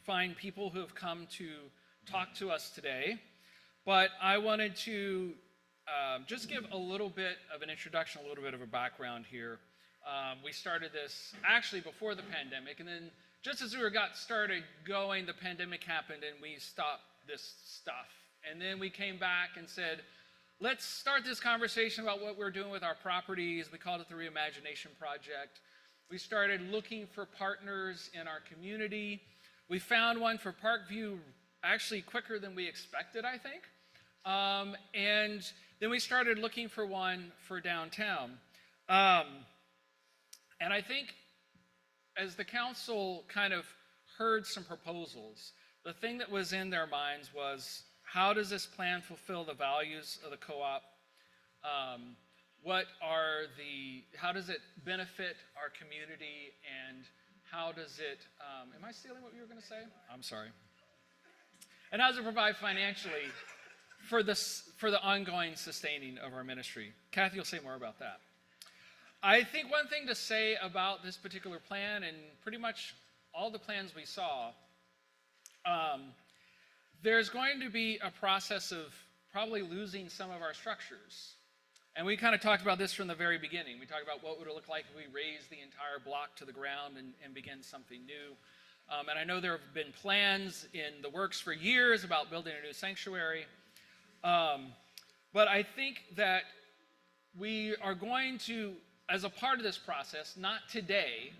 fine people who have come to talk to us today. But I wanted to just give a little bit of an introduction, a little bit of a background here. We started this actually before the pandemic, and then just as we got started going, the pandemic happened and we stopped this stuff. And then we came back and said, let's start this conversation about what we're doing with our properties. We called it the Reimagination Project. We started looking for partners in our community. We found one for Parkview actually quicker than we expected, I think. And then we started looking for one for downtown. And I think as the council kind of heard some proposals, the thing that was in their minds was, how does this plan fulfill the values of the co-op? How does it benefit our community, and how does it, am I stealing what you were going to say? I'm sorry. And how does it provide financially for the ongoing sustaining of our ministry? Kathy will say more about that. I think one thing to say about this particular plan, and pretty much all the plans we saw, there's going to be a process of probably losing some of our structures. And we kind of talked about this from the very beginning. We talked about what would it look like if we raised the entire block to the ground and begin something new. And I know there have been plans in the works for years about building a new sanctuary. But I think that we are going to, as a part of this process, not today,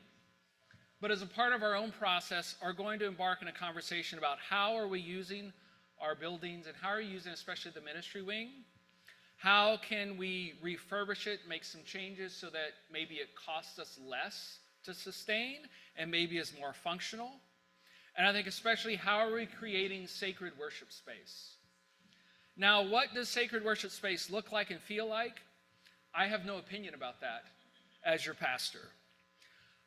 but as a part of our own process, are going to embark in a conversation about how are we using our buildings, and how are we using especially the ministry wing? How can we refurbish it, make some changes so that maybe it costs us less to sustain and maybe is more functional? And I think especially, how are we creating sacred worship space? Now, what does sacred worship space look like and feel like? I have no opinion about that as your pastor.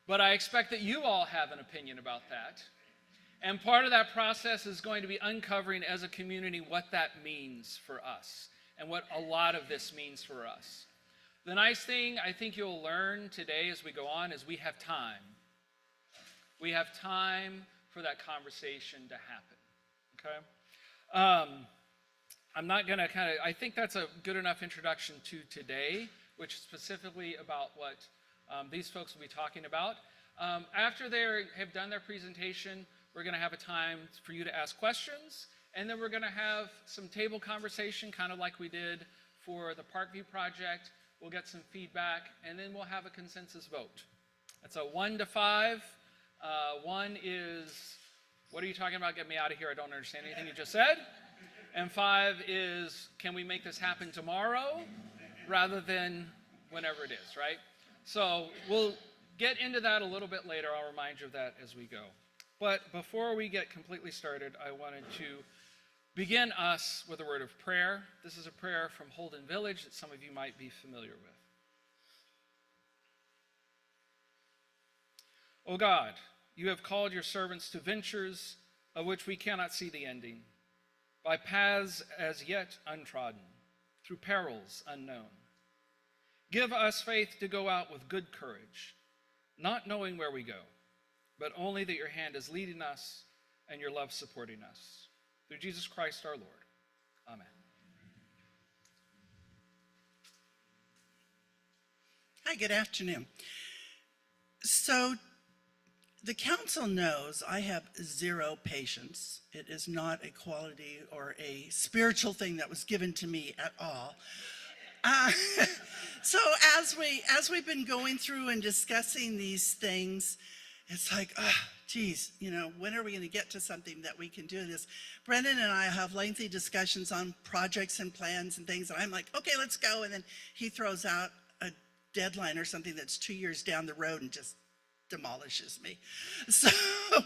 But I expect that you all have an opinion about that. And part of that process is going to be uncovering as a community what that means for us and what a lot of this means for us. The nice thing I think you'll learn today as we go on is we have time. We have time for that conversation to happen, okay? I'm not gonna I think that's a good enough introduction to today, which is specifically about what these folks will be talking about. After they have done their presentation, we're gonna have a time for you to ask questions, and then we're gonna have some table conversation, kind of like we did for the Parkview project. We'll get some feedback, and then we'll have a consensus vote. It's a 1 to 5. 1 is, what are you talking about? Get me out of here. I don't understand anything you just said. And 5 is, can we make this happen tomorrow rather than whenever it is, right? So we'll get into that a little bit later. I'll remind you of that as we go. But before we get completely started, I wanted to begin us with a word of prayer. This is a prayer from Holden Village that some of you might be familiar with. O God, you have called your servants to ventures of which we cannot see the ending, by paths as yet untrodden, through perils unknown. Give us faith to go out with good courage, not knowing where we go, but only that your hand is leading us and your love supporting us. Through Jesus Christ our Lord. Amen. Hi, good afternoon. So the council knows I have zero patience. It is not a quality or a spiritual thing that was given to me at all. So as we've been going through and discussing these things, it's like, geez, when are we going to get to something that we can do this? Brendan and I have lengthy discussions on projects and plans and things, and I'm like, okay, let's go. And then he throws out a deadline or something that's 2 years down the road and just demolishes me. So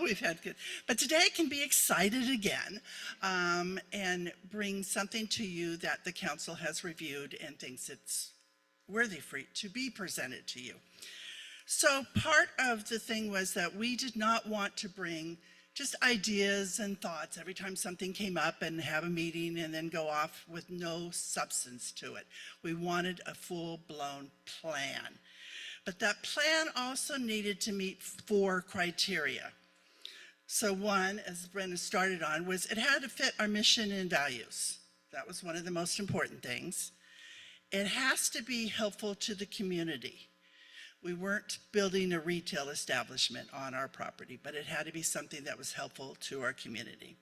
we've had good, but today I can be excited again and bring something to you that the council has reviewed and thinks it's worthy for it to be presented to you. So part of the thing was that we did not want to bring just ideas and thoughts every time something came up and have a meeting and then go off with no substance to it. We wanted a full-blown plan. But that plan also needed to meet 4 criteria. So one, as Brenda started on, was it had to fit our mission and values. That was one of the most important things. It has to be helpful to the community. We weren't building a retail establishment on our property, but it had to be something that was helpful to our community.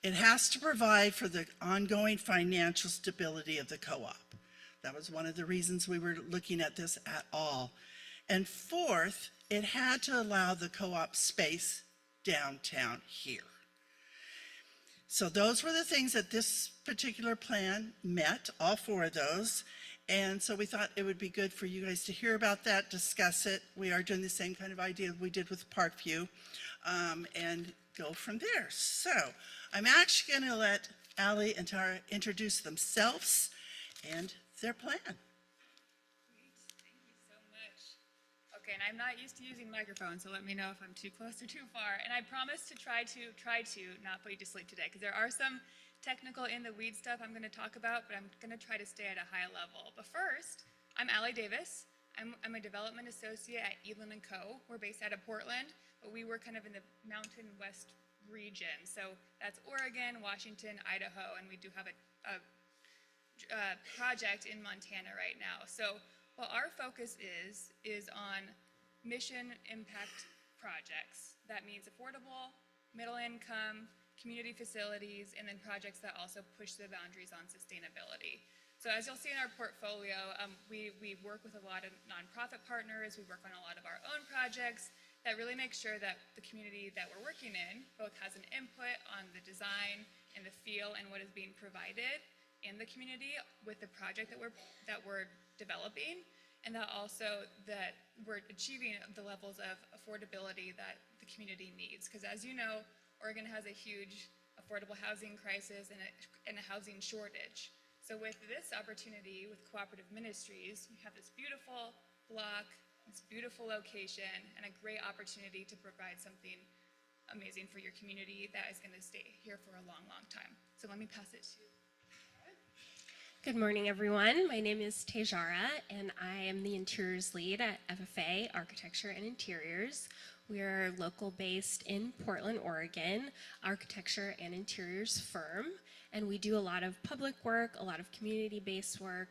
It has to provide for the ongoing financial stability of the co-op. That was one of the reasons we were looking at this at all. And fourth, it had to allow the co-op space downtown here. So those were the things that this particular plan met, all four of those. And so we thought it would be good for you guys to hear about that, discuss it. We are doing the same kind of idea we did with Parkview, and go from there. So I'm actually going to let Allie and Tara introduce themselves and their plan. Great, thank you so much. Okay, and I'm not used to using microphones, so let me know if I'm too close or too far. And I promise to try to not put you to sleep today, because there are some technical in the weed stuff I'm going to talk about, but I'm going to try to stay at a high level. But first, I'm Allie Davis. I'm a development associate at Elin & Co. We're based out of Portland, but we work kind of in the Mountain West region. So that's Oregon, Washington, Idaho, and we do have a project in Montana right now. So what our focus is on mission impact projects. That means affordable, middle income, community facilities, and then projects that also push the boundaries on sustainability. So as you'll see in our portfolio, we work with a lot of nonprofit partners. We work on a lot of our own projects that really make sure that the community that we're working in both has an input on the design and the feel and what is being provided in the community with the project that we're developing, and that also that we're achieving the levels of affordability that the community needs. Because as you know, Oregon has a huge affordable housing crisis and a housing shortage. So with this opportunity with Cooperative Ministries, you have this beautiful block, this beautiful location, and a great opportunity to provide something amazing for your community that is going to stay here for a long, long time. So let me pass it to Good morning, everyone. My name is Tejara, and I am the interiors lead at FFA Architecture and Interiors. We are a local-based in Portland, Oregon, architecture and interiors firm, and we do a lot of public work, a lot of community-based work.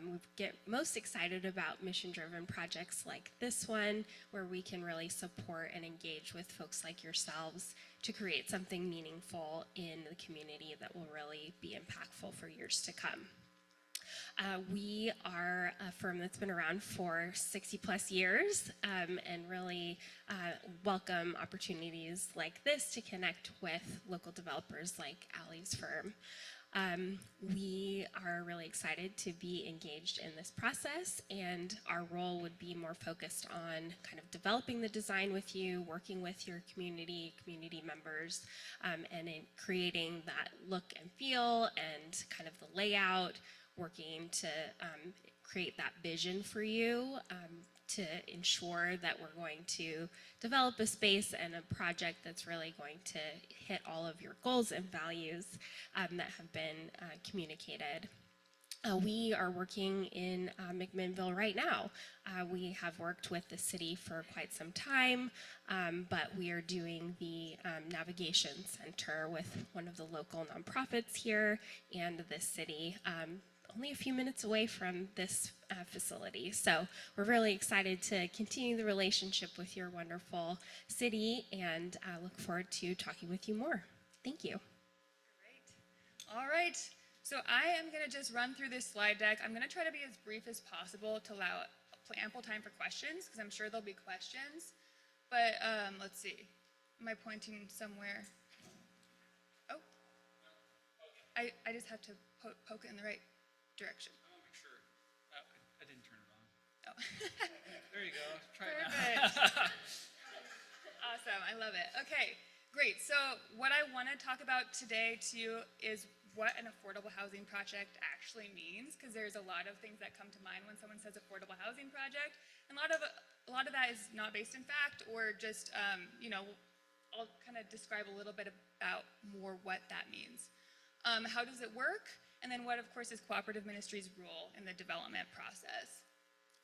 We get most excited about mission-driven projects like this one, where we can really support and engage with folks like yourselves to create something meaningful in the community that will really be impactful for years to come. We are a firm that's been around for 60 plus years and really welcome opportunities like this to connect with local developers like Allie's firm. We are really excited to be engaged in this process, and our role would be more focused on kind of developing the design with you, working with your community members, and in creating that look and feel and kind of the layout, working to create that vision for you to ensure that we're going to develop a space and a project that's really going to hit all of your goals and values that have been communicated. We are working in McMinnville right now. We have worked with the city for quite some time, but we are doing the navigation center with one of the local nonprofits here and the city, only a few minutes away from this facility. So we're really excited to continue the relationship with your wonderful city, and look forward to talking with you more. Thank you. Great. All right. So I am going to just run through this slide deck. I'm going to try to be as brief as possible to allow ample time for questions, because I'm sure there'll be questions. But let's see. Am I pointing somewhere? Oh. I just have to poke it in the right direction. I want to make sure. I didn't turn it on. Oh. There you go. Try it now. Perfect. Awesome. I love it. Okay, great. So what I want to talk about today to you is what an affordable housing project actually means, because there's a lot of things that come to mind when someone says affordable housing project, and a lot of that is not based in fact, or just I'll kind of describe a little bit about more what that means. How does it work? And then what, of course, is Cooperative Ministries' role in the development process?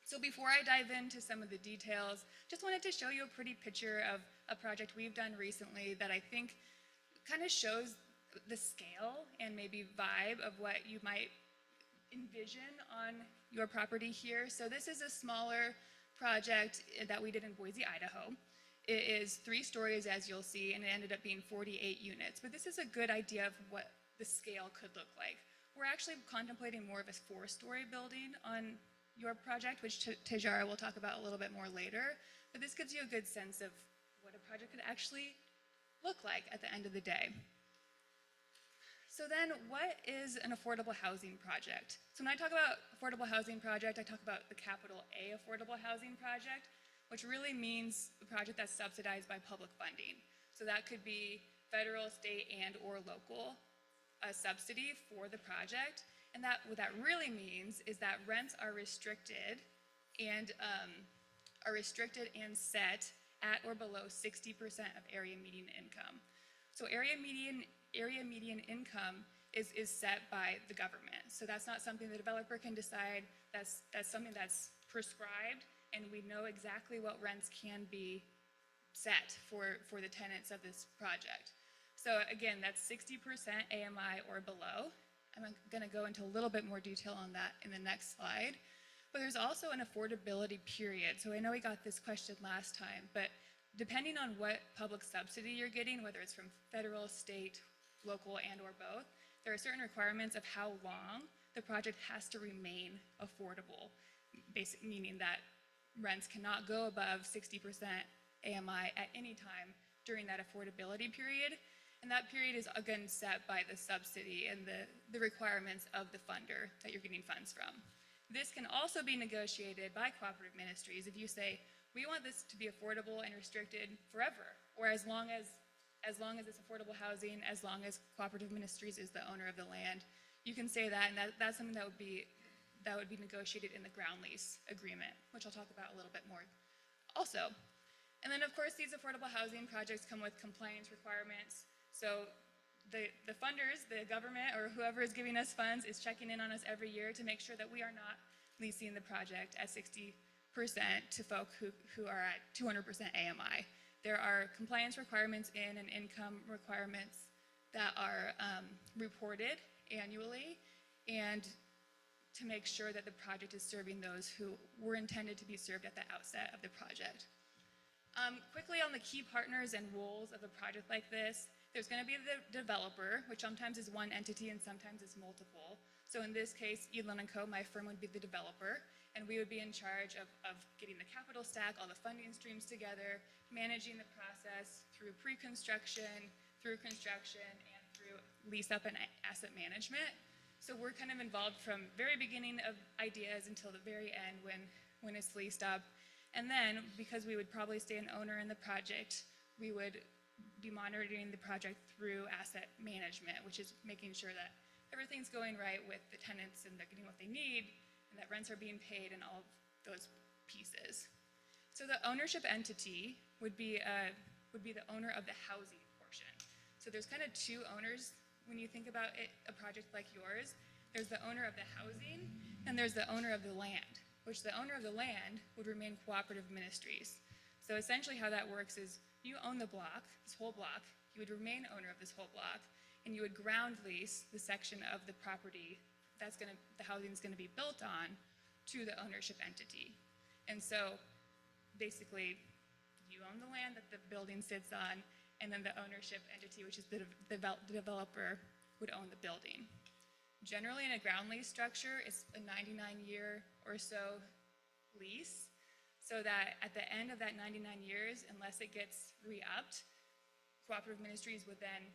So before I dive into some of the details, just wanted to show you a pretty picture of a project we've done recently that I think kind of shows the scale and maybe vibe of what you might envision on your property here. So this is a smaller project that we did in Boise, Idaho. It is 3 stories, as you'll see, and it ended up being 48 units. But this is a good idea of what the scale could look like. We're actually contemplating more of a 4-story building on your project, which Tejara will talk about a little bit more later. But this gives you a good sense of what a project could actually look like at the end of the day. So then, what is an affordable housing project? So when I talk about affordable housing project, I talk about the capital A affordable housing project, which really means a project that's subsidized by public funding. So that could be federal, state, and or local subsidy for the project. And what that really means is that rents are restricted and set at or below 60% of area median income. So area median income is set by the government. So that's not something the developer can decide. That's something that's prescribed, and we know exactly what rents can be set for the tenants of this project. So again, that's 60% AMI or below. I'm going to go into a little bit more detail on that in the next slide. But there's also an affordability period. So I know we got this question last time, but depending on what public subsidy you're getting, whether it's from federal, state, local, and or both, there are certain requirements of how long the project has to remain affordable, meaning that rents cannot go above 60% AMI at any time during that affordability period. And that period is again set by the subsidy and the requirements of the funder that you're getting funds from. This can also be negotiated by cooperative ministries if you say, we want this to be affordable and restricted forever, or as long as it's affordable housing, as long as cooperative ministries is the owner of the land. You can say that, and that's something that would be negotiated in the ground lease agreement, which I'll talk about a little bit more also. And then of course these affordable housing projects come with compliance requirements. So the funders, the government, or whoever is giving us funds is checking in on us every year to make sure that we are not leasing the project at 60% to folk who are at 200% AMI. There are compliance requirements and income requirements that are reported annually, and to make sure that the project is serving those who were intended to be served at the outset of the project. Quickly on the key partners and roles of a project like this, there's going to be the developer, which sometimes is one entity and sometimes is multiple. So in this case, Edlin & Co., my firm, would be the developer, and we would be in charge of getting the capital stack, all the funding streams together, managing the process through pre-construction, through construction, and through lease-up and asset management. So we're kind of involved from very beginning of ideas until the very end when it's leased up. And then, because we would probably stay an owner in the project, we would be monitoring the project through asset management, which is making sure that everything's going right with the tenants and they're getting what they need, and that rents are being paid and all of those pieces. So the ownership entity would be the owner of the housing portion. So there's kind of 2 owners when you think about it, a project like yours. There's the owner of the housing, and there's the owner of the land, which the owner of the land would remain cooperative ministries. So essentially how that works is you own the block, this whole block, you would remain owner of this whole block, and you would ground lease the section of the property the housing is going to be built on to the ownership entity. And so basically you own the land that the building sits on, and then the ownership entity, which is the developer, would own the building. Generally in a ground lease structure, it's a 99-year or so lease, so that at the end of that 99 years, unless it gets re-upped, cooperative ministries would then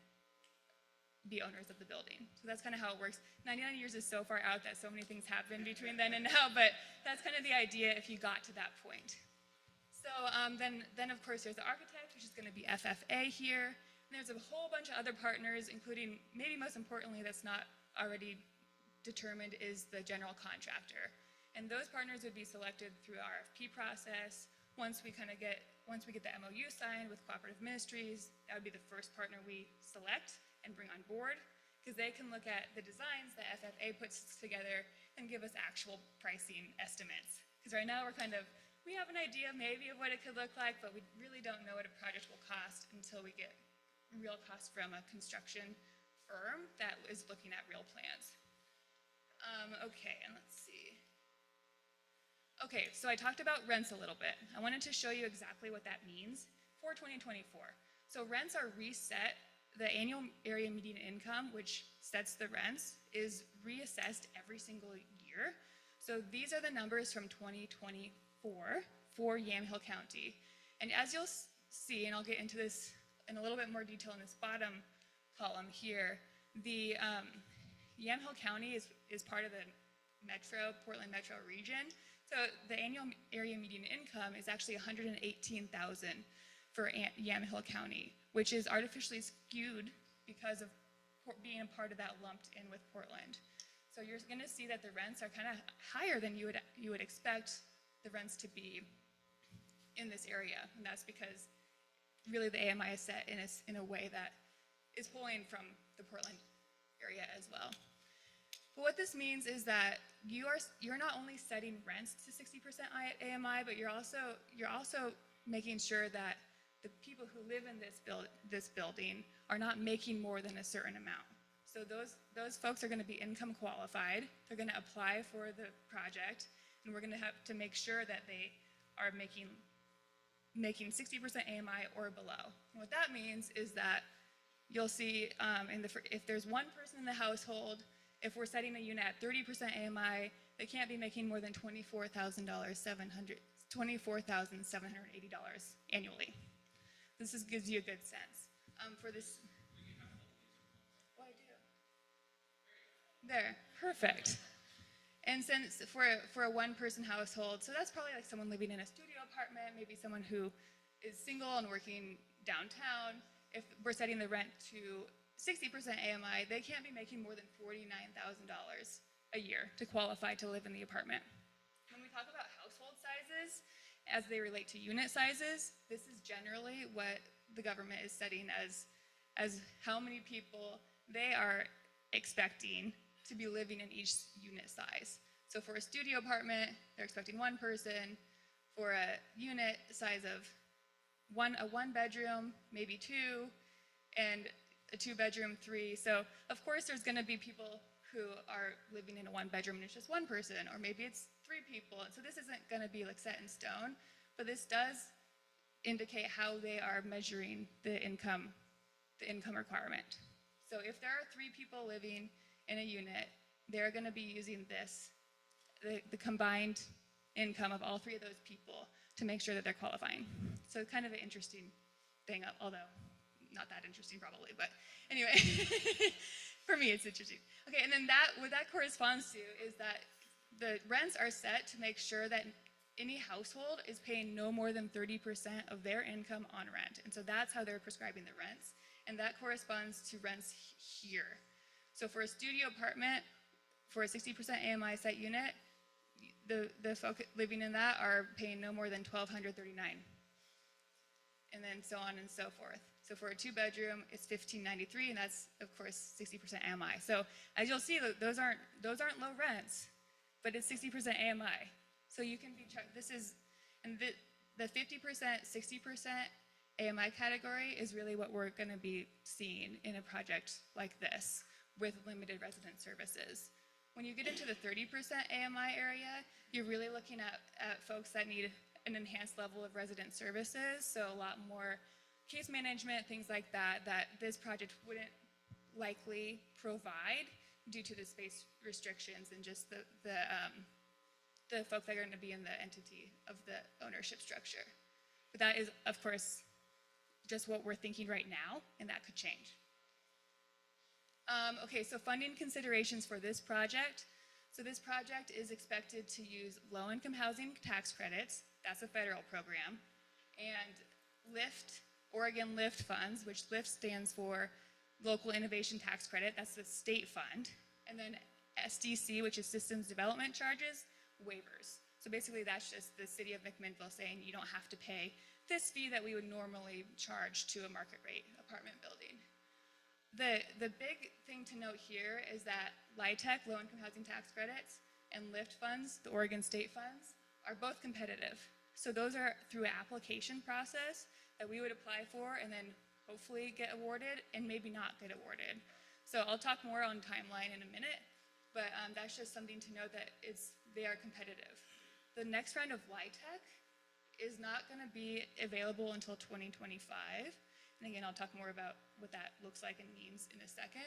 be owners of the building. So that's kind of how it works. 99 years is so far out that so many things happen between then and now, but that's kind of the idea if you got to that point. So then of course there's the architect, which is going to be FFA here. And there's a whole bunch of other partners, including, maybe most importantly that's not already determined, is the general contractor. And those partners would be selected through RFP process. Once we get the MOU signed with cooperative ministries, that would be the first partner we select and bring on board, because they can look at the designs that FFA puts together and give us actual pricing estimates Because right now we have an idea maybe of what it could look like, but we really don't know what a project will cost until we get real costs from a construction firm that is looking at real plans. Okay, and let's see. Okay, so I talked about rents a little bit. I wanted to show you exactly what that means for 2024. So rents are reset. The annual area median income, which sets the rents, is reassessed every single year. So these are the numbers from 2024 for Yamhill County. And as you'll see, and I'll get into this in a little bit more detail in this bottom column here, the Yamhill County is part of the Portland Metro region. So the annual area median income is actually $118,000 for Yamhill County, which is artificially skewed because of being a part of that lumped in with Portland. So you're going to see that the rents are kind of higher than you would expect the rents to be in this area, and that's because really the AMI is set in a way that is pulling from the Portland area as well. But what this means is that you're not only setting rents to 60% AMI, but you're also making sure that the people who live in this building are not making more than a certain amount. So those folks are going to be income qualified. They're going to apply for the project, and we're going to have to make sure that they are making 60% AMI or below. And what that means is that you'll see if there's one person in the household, if we're setting a unit at 30% AMI, they can't be making more than $24,780 annually. This gives you a good sense. For this, oh, I do. There, perfect. And since for a one-person household, so that's probably like someone living in a studio apartment, maybe someone who is single and working downtown. If we're setting the rent to 60% AMI, they can't be making more than $49,000 a year to qualify to live in the apartment. When we talk about household sizes, as they relate to unit sizes, this is generally what the government is setting as how many people they are expecting to be living in each unit size. So for a studio apartment, they're expecting one person. For a unit size of a one bedroom, maybe two, and a 2-bedroom, 3. So of course there's going to be people who are living in a 1-bedroom and it's just one person, or maybe it's 3 people. So this isn't going to be like set in stone, but this does indicate how they are measuring the income requirement. So if there are 3 people living in a unit, they're going to be using the combined income of all 3 of those people to make sure that they're qualifying. So kind of an interesting thing, although not that interesting probably, but anyway, for me it's interesting. Okay, and then what that corresponds to is that the rents are set to make sure that any household is paying no more than 30% of their income on rent. And so that's how they're prescribing the rents, and that corresponds to rents here. So for a studio apartment, for a 60% AMI set unit, the folk living in that are paying no more than $1,239, and then so on and so forth. So for a 2-bedroom, it's $1,593, and that's of course 60% AMI. So as you'll see, those aren't low rents, but it's 60% AMI. So you can be the 50%, 60% AMI category is really what we're going to be seeing in a project like this with limited resident services. When you get into the 30% AMI area, you're really looking at folks that need an enhanced level of resident services, so a lot more case management, things like that this project wouldn't likely provide due to the space restrictions and just the folks that are going to be in the entity of the ownership structure. But that is, of course, just what we're thinking right now, and that could change. Okay, so funding considerations for this project. So this project is expected to use low-income housing tax credits, that's a federal program, and LIFT, Oregon LIFT funds, which LIFT stands for Local Innovation Tax Credit, that's the state fund, and then SDC, which is Systems Development Charges, waivers. So basically that's just the city of McMinnville saying you don't have to pay this fee that we would normally charge to a market rate apartment building. The big thing to note here is that LIHTC, low income housing tax credits, and LIFT funds, the Oregon state funds, are both competitive. So those are through an application process that we would apply for and then hopefully get awarded and maybe not get awarded. So I'll talk more on timeline in a minute, but that's just something to know that they are competitive. The next round of LIHTC is not going to be available until 2025. And again, I'll talk more about what that looks like and means in a second.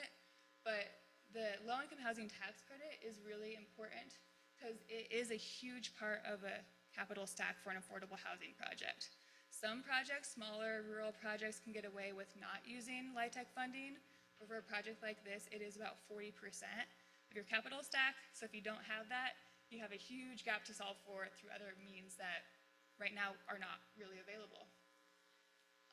But the low-income housing tax credit is really important because it is a huge part of a capital stack for an affordable housing project. Some projects, smaller rural projects, can get away with not using LIHTC funding. But for a project like this, it is about 40% of your capital stack. So if you don't have that, you have a huge gap to solve for through other means that right now are not really available.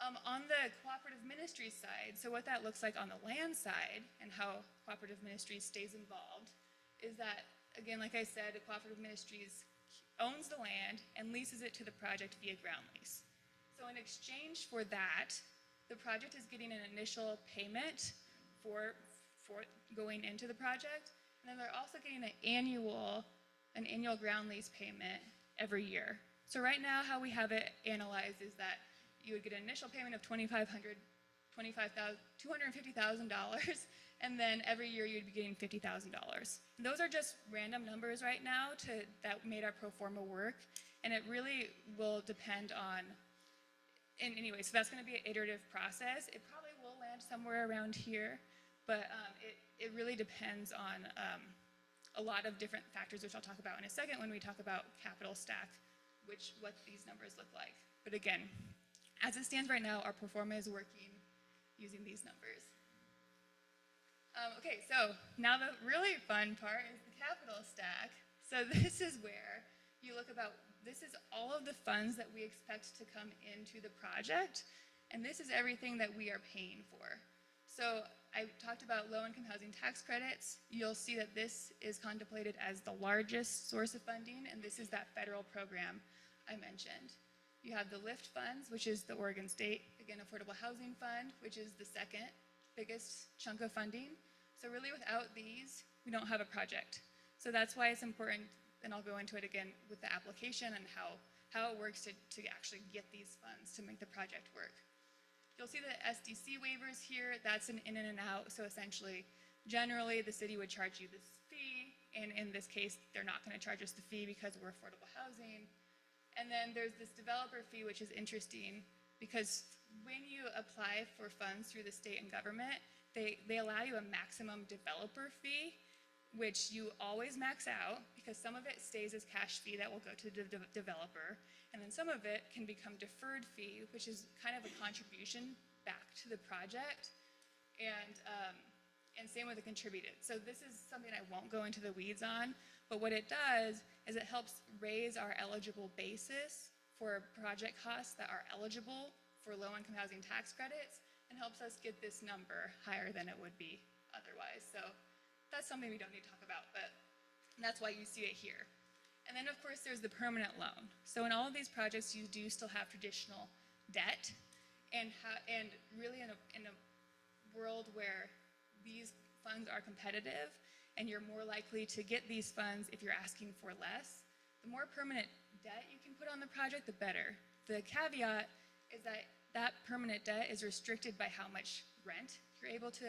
On the cooperative ministries side, so what that looks like on the land side and how cooperative ministries stays involved is that, again, like I said, the cooperative ministries owns the land and leases it to the project via ground lease. So in exchange for that, the project is getting an initial payment for going into the project, and then they're also getting an annual ground lease payment every year. So right now, how we have it analyzed is that you would get an initial payment of $250,000, and then every year you'd be getting $50,000. Those are just random numbers right now that made our pro forma work, and it really will depend on, and anyway, so that's going to be an iterative process. It probably will land somewhere around here, but it really depends on a lot of different factors, which I'll talk about in a second when we talk about capital stack, what these numbers look like. But again, as it stands right now, our pro forma is working using these numbers. Okay, so now the really fun part is the capital stack. So this is where you look about, this is all of the funds that we expect to come into the project, and this is everything that we are paying for. So I talked about low-income housing tax credits. You'll see that this is contemplated as the largest source of funding, and this is that federal program I mentioned. You have the LIFT funds, which is the Oregon State, again, Affordable Housing Fund, which is the second biggest chunk of funding. So really without these, we don't have a project. So that's why it's important, and I'll go into it again with the application and how it works to actually get these funds to make the project work. You'll see the SDC waivers here. That's an in and out. So essentially, generally, the city would charge you this fee, and in this case, they're not going to charge us the fee because we're affordable housing. And then there's this developer fee, which is interesting because when you apply for funds through the state and government, they allow you a maximum developer fee, which you always max out because some of it stays as cash fee that will go to the developer, and then some of it can become deferred fee, which is kind of a contribution back to the project, and same with the contributed. So this is something I won't go into the weeds on, but what it does is it helps raise our eligible basis for project costs that are eligible for low-income housing tax credits and helps us get this number higher than it would be otherwise. So that's something we don't need to talk about, but that's why you see it here. And then, of course, there's the permanent loan. So in all of these projects, you do still have traditional debt, and really in a world where these funds are competitive and you're more likely to get these funds if you're asking for less, the more permanent debt you can put on the project, the better. The caveat is that that permanent debt is restricted by how much rent you're able to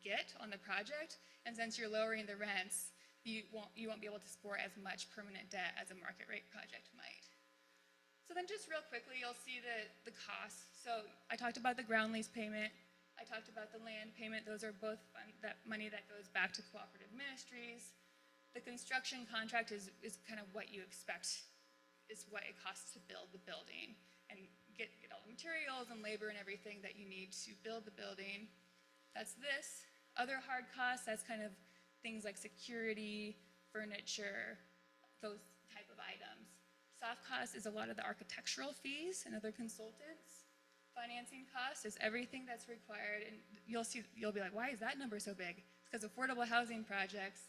get on the project, and since you're lowering the rents, you won't be able to support as much permanent debt as a market rate project might. So then just real quickly, you'll see the costs. So I talked about the ground lease payment. I talked about the land payment. Those are both that money that goes back to cooperative ministries. The construction contract is kind of what you expect is what it costs to build the building and get all the materials and labor and everything that you need to build the building. That's this. Other hard costs, that's kind of things like security, furniture, those type of items. Soft costs is a lot of the architectural fees and other consultants. Financing costs is everything that's required, and you'll be like, why is that number so big? It's because affordable housing projects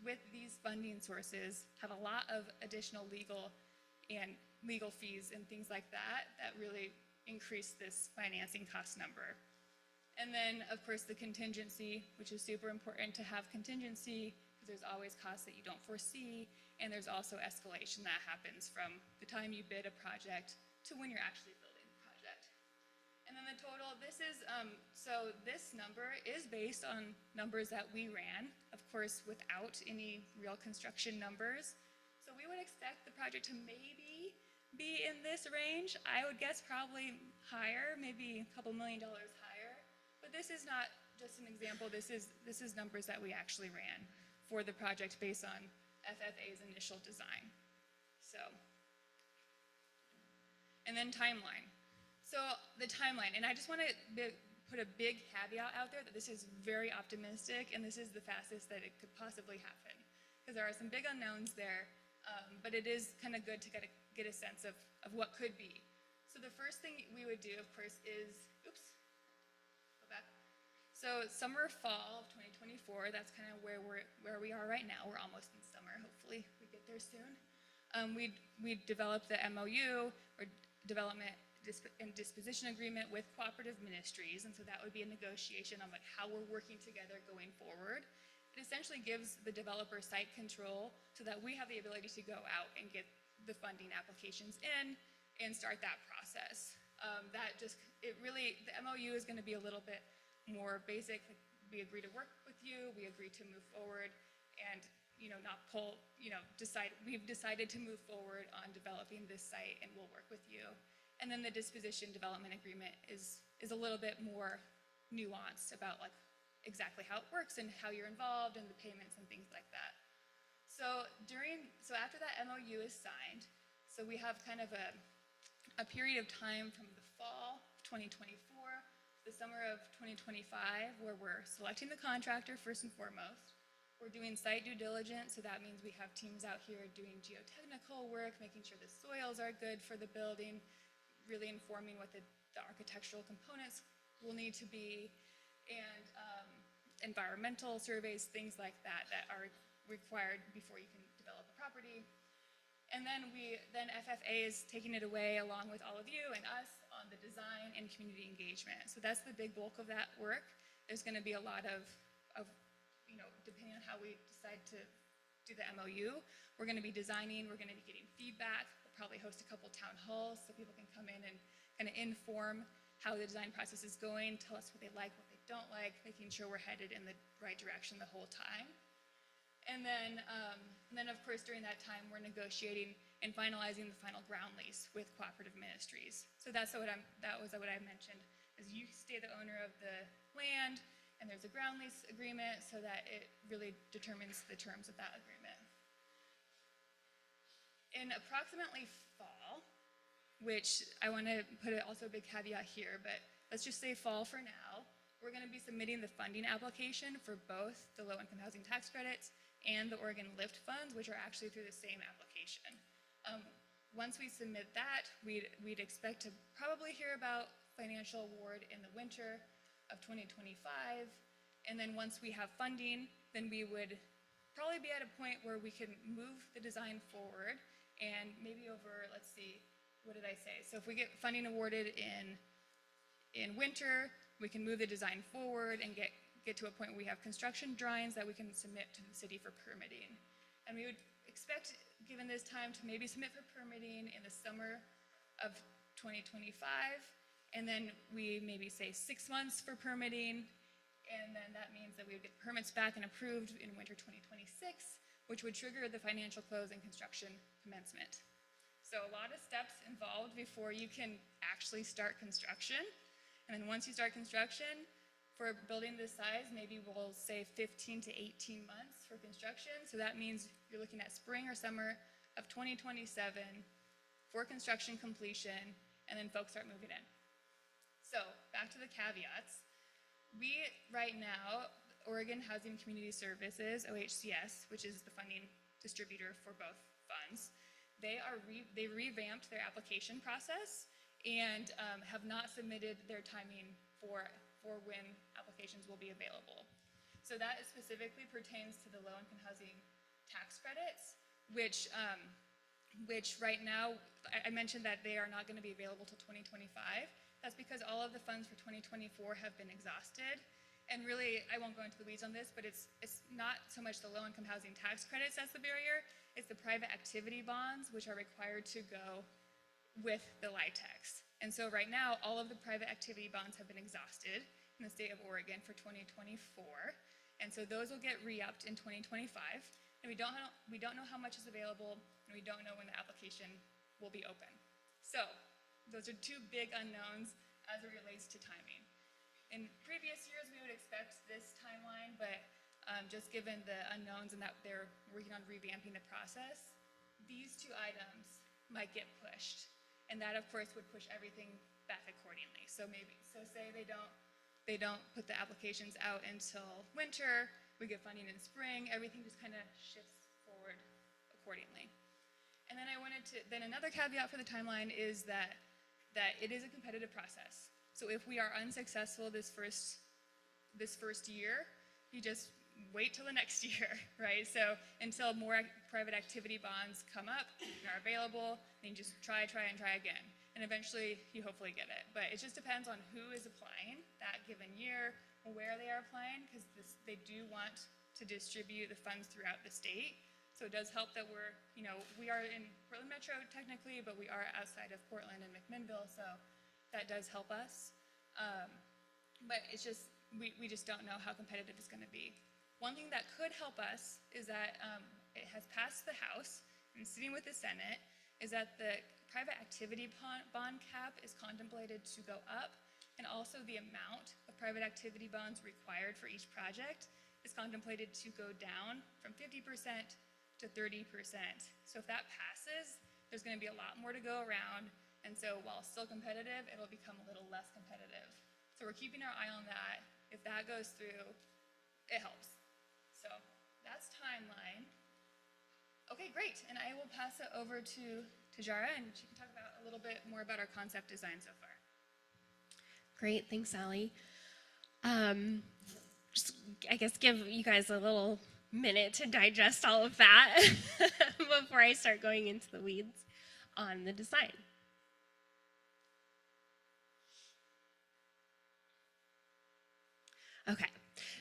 with these funding sources have a lot of additional legal fees and things like that really increase this financing cost number. And then, of course, the contingency, which is super important to have contingency because there's always costs that you don't foresee, and there's also escalation that happens from the time you bid a project to when you're actually building the project. And then the total, this is, so this number is based on numbers that we ran, of course, without any real construction numbers. So we would expect the project to maybe be in this range. I would guess probably higher, maybe a couple $1 million higher. But this is not just an example, this is numbers that we actually ran for the project based on FFA's initial design. So, and then timeline. So the timeline, and I just want to put a big caveat out there that this is very optimistic and this is the fastest that it could possibly happen, because there are some big unknowns there, but it is kind of good to get a sense of what could be. So the first thing we would do, of course, is, oops, go back. So summer, fall of 2024, that's kind of where we are right now. We're almost in summer. Hopefully we get there soon. We developed the MOU, or Development and Disposition Agreement, with Cooperative Ministries, and so that would be a negotiation on like how we're working together going forward. It essentially gives the developer site control so that we have the ability to go out and get the funding applications in and start that process. The MOU is going to be a little bit more basic. We agree to work with you, we agree to move forward, and not pull, we've decided to move forward on developing this site and we'll work with you. And then the Disposition Development Agreement is a little bit more nuanced about like exactly how it works and how you're involved and the payments and things like that. So after that MOU is signed, so we have kind of a period of time from the fall of 2024, the summer of 2025, where we're selecting the contractor first and foremost. We're doing site due diligence, so that means we have teams out here doing geotechnical work, making sure the soils are good for the building, really informing what the architectural components will need to be, and environmental surveys, things like that are required before you can develop a property. And then FFA is taking it away along with all of you and us on the design and community engagement. So that's the big bulk of that work. There's going to be a lot of depending on how we decide to do the MOU, we're going to be designing, we're going to be getting feedback. We'll probably host a couple town halls so people can come in and kind of inform how the design process is going, tell us what they like, what they don't like, making sure we're headed in the right direction the whole time. And then of course, during that time, we're negotiating and finalizing the final ground lease with Cooperative Ministries. So that was what I mentioned, is you stay the owner of the land, and there's a ground lease agreement so that it really determines the terms of that agreement. In approximately fall, which I want to put also a big caveat here, but let's just say fall for now, we're going to be submitting the funding application for both the low-income housing tax credits and the Oregon LIFT funds, which are actually through the same application. Once we submit that, we'd expect to probably hear about financial award in the winter of 2025, and then once we have funding, then we would probably be at a point where we can move the design forward, and maybe over, let's see, what did I say? So if we get funding awarded in winter, we can move the design forward and get to a point where we have construction drawings that we can submit to the city for permitting. And we would expect, given this time, to maybe submit for permitting in the summer of 2025, and then we maybe say 6 months for permitting, and then that means that we would get permits back and approved in winter 2026, which would trigger the financial close and construction commencement. So a lot of steps involved before you can actually start construction. And then once you start construction, for a building this size, maybe we'll say 15 to 18 months for construction. So that means you're looking at spring or summer of 2027 for construction completion, and then folks start moving in. So back to the caveats. We, right now, Oregon Housing Community Services, OHCS, which is the funding distributor for both funds, they revamped their application process and have not submitted their timing for when applications will be available. So that specifically pertains to the low-income housing tax credits, which right now, I mentioned that they are not going to be available till 2025. That's because all of the funds for 2024 have been exhausted, and really, I won't go into the weeds on this, but it's not so much the low-income housing tax credits as the barrier, it's the private activity bonds, which are required to go with the LIHTCs. And so right now, all of the private activity bonds have been exhausted in the state of Oregon for 2024. And so those will get re-upped in 2025. And we don't know how much is available, and we don't know when the application will be open. So those are two big unknowns as it relates to timing. In previous years, we would expect this timeline, but just given the unknowns and that they're working on revamping the process, these two items might get pushed. And that, of course, would push everything back accordingly. So say they don't put the applications out until winter, we get funding in spring, everything just kind of shifts forward accordingly. And then another caveat for the timeline is that it is a competitive process. So if we are unsuccessful this first year, you just wait till the next year, right? So until more private activity bonds come up and are available, then you just try again. And eventually you hopefully get it. But it just depends on who is applying that given year, where they are applying, because they do want to distribute the funds throughout the state. So it does help that we are in Portland Metro technically, but we are outside of Portland and McMinnville, so that does help us. But it's just, we just don't know how competitive it's going to be. One thing that could help us is that it has passed the House and sitting with the Senate, is that the private activity bond cap is contemplated to go up, and also the amount of private activity bonds required for each project is contemplated to go down from 50% to 30%. So if that passes, there's going to be a lot more to go around. And so while still competitive, it'll become a little less competitive. So we're keeping our eye on that. If that goes through, it helps. So that's timeline. Okay, great. And I will pass it over to Tajara, and she can talk about a little bit more about our concept design so far. Great, thanks, Allie. Just, I guess, give you guys a little minute to digest all of that before I start going into the weeds on the design. Okay,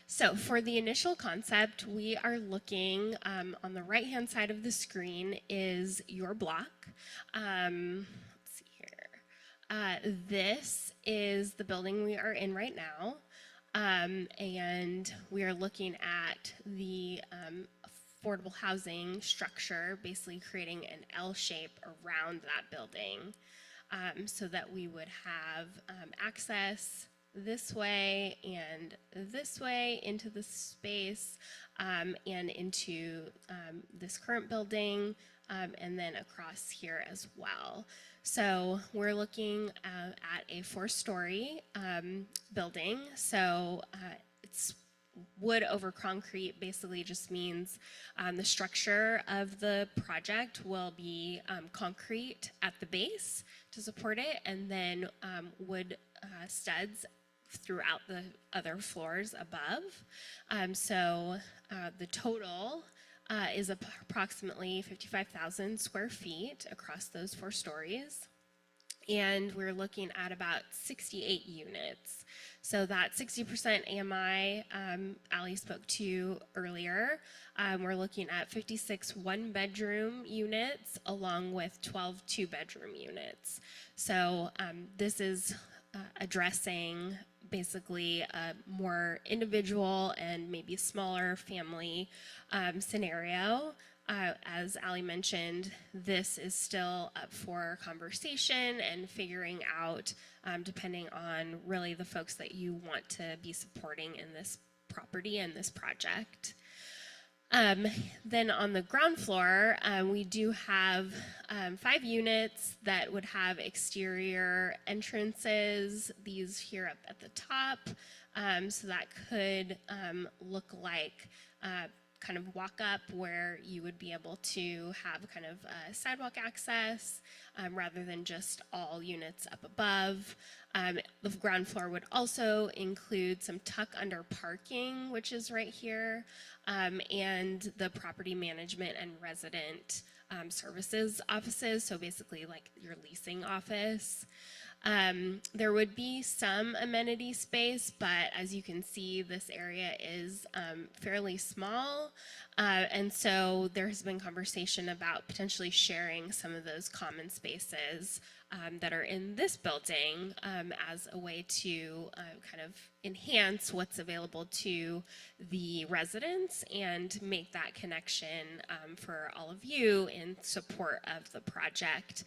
so for the initial concept, we are looking on the right-hand side of the screen is your block. Let's see here. This is the building we are in right now, and we are looking at the affordable housing structure, basically creating an L shape around that building, so that we would have access this way and this way into the space, and into this current building, and then across here as well. So we're looking at a 4-story building. So it's wood over concrete basically just means the structure of the project will be concrete at the base to support it, and then wood studs throughout the other floors above. So the total is approximately 55,000 square feet across those 4 stories. And we're looking at about 68 units. So that 60% AMI Allie spoke to earlier, we're looking at 56 one-bedroom units along with 12 two-bedroom units. So this is addressing basically a more individual and maybe smaller family scenario. As Allie mentioned, this is still up for conversation and figuring out, depending on really the folks that you want to be supporting in this property and this project. Then on the ground floor, we do have 5 units that would have exterior entrances, these here up at the top. So that could look like kind of walk up where you would be able to have kind of sidewalk access rather than just all units up above. The ground floor would also include some tuck under parking, which is right here, and the property management and resident services offices, so basically like your leasing office. There would be some amenity space, but as you can see, this area is fairly small. And so there has been conversation about potentially sharing some of those common spaces that are in this building as a way to kind of enhance what's available to the residents and make that connection for all of you in support of the project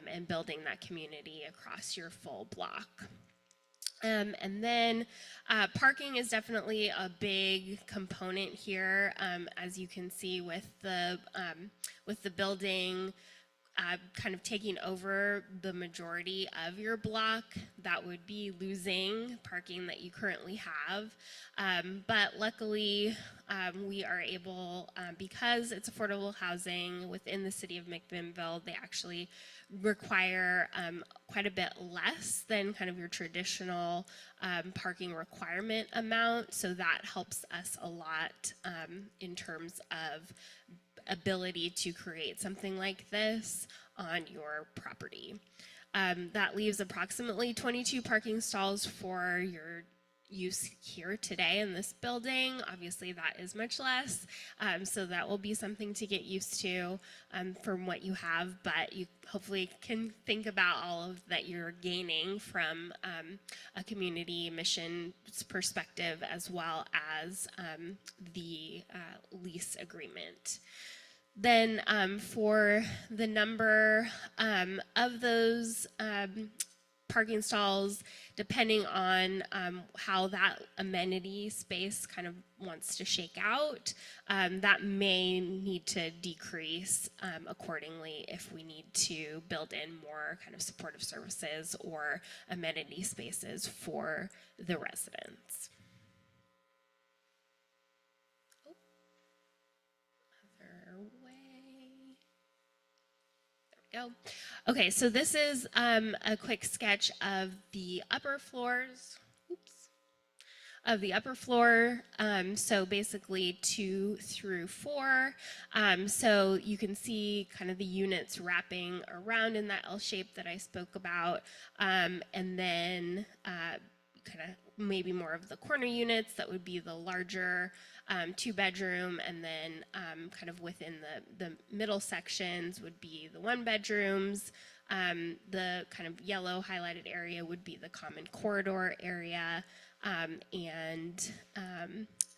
and building that community across your full block. And then parking is definitely a big component here, as you can see with the building kind of taking over the majority of your block. That would be losing parking that you currently have. But luckily, we are able, because it's affordable housing within the city of McMinnville, they actually require quite a bit less than kind of your traditional parking requirement amount. So that helps us a lot in terms of ability to create something like this on your property. That leaves approximately 22 parking stalls for your use here today in this building. Obviously that is much less, so that will be something to get used to from what you have, but you hopefully can think about all of that you're gaining from a community mission perspective, as well as the lease agreement. Then for the number of those parking stalls, depending on how that amenity space kind of wants to shake out, that may need to decrease accordingly if we need to build in more kind of supportive services or amenity spaces for the residents. Go. Okay, so this is a quick sketch of the upper floors. Oops. Of the upper floor, so basically 2 through 4. So you can see kind of the units wrapping around in that L shape that I spoke about, and then kind of maybe more of the corner units that would be the larger 2-bedroom, and then kind of within the middle sections would be the 1-bedrooms. The kind of yellow highlighted area would be the common corridor area, and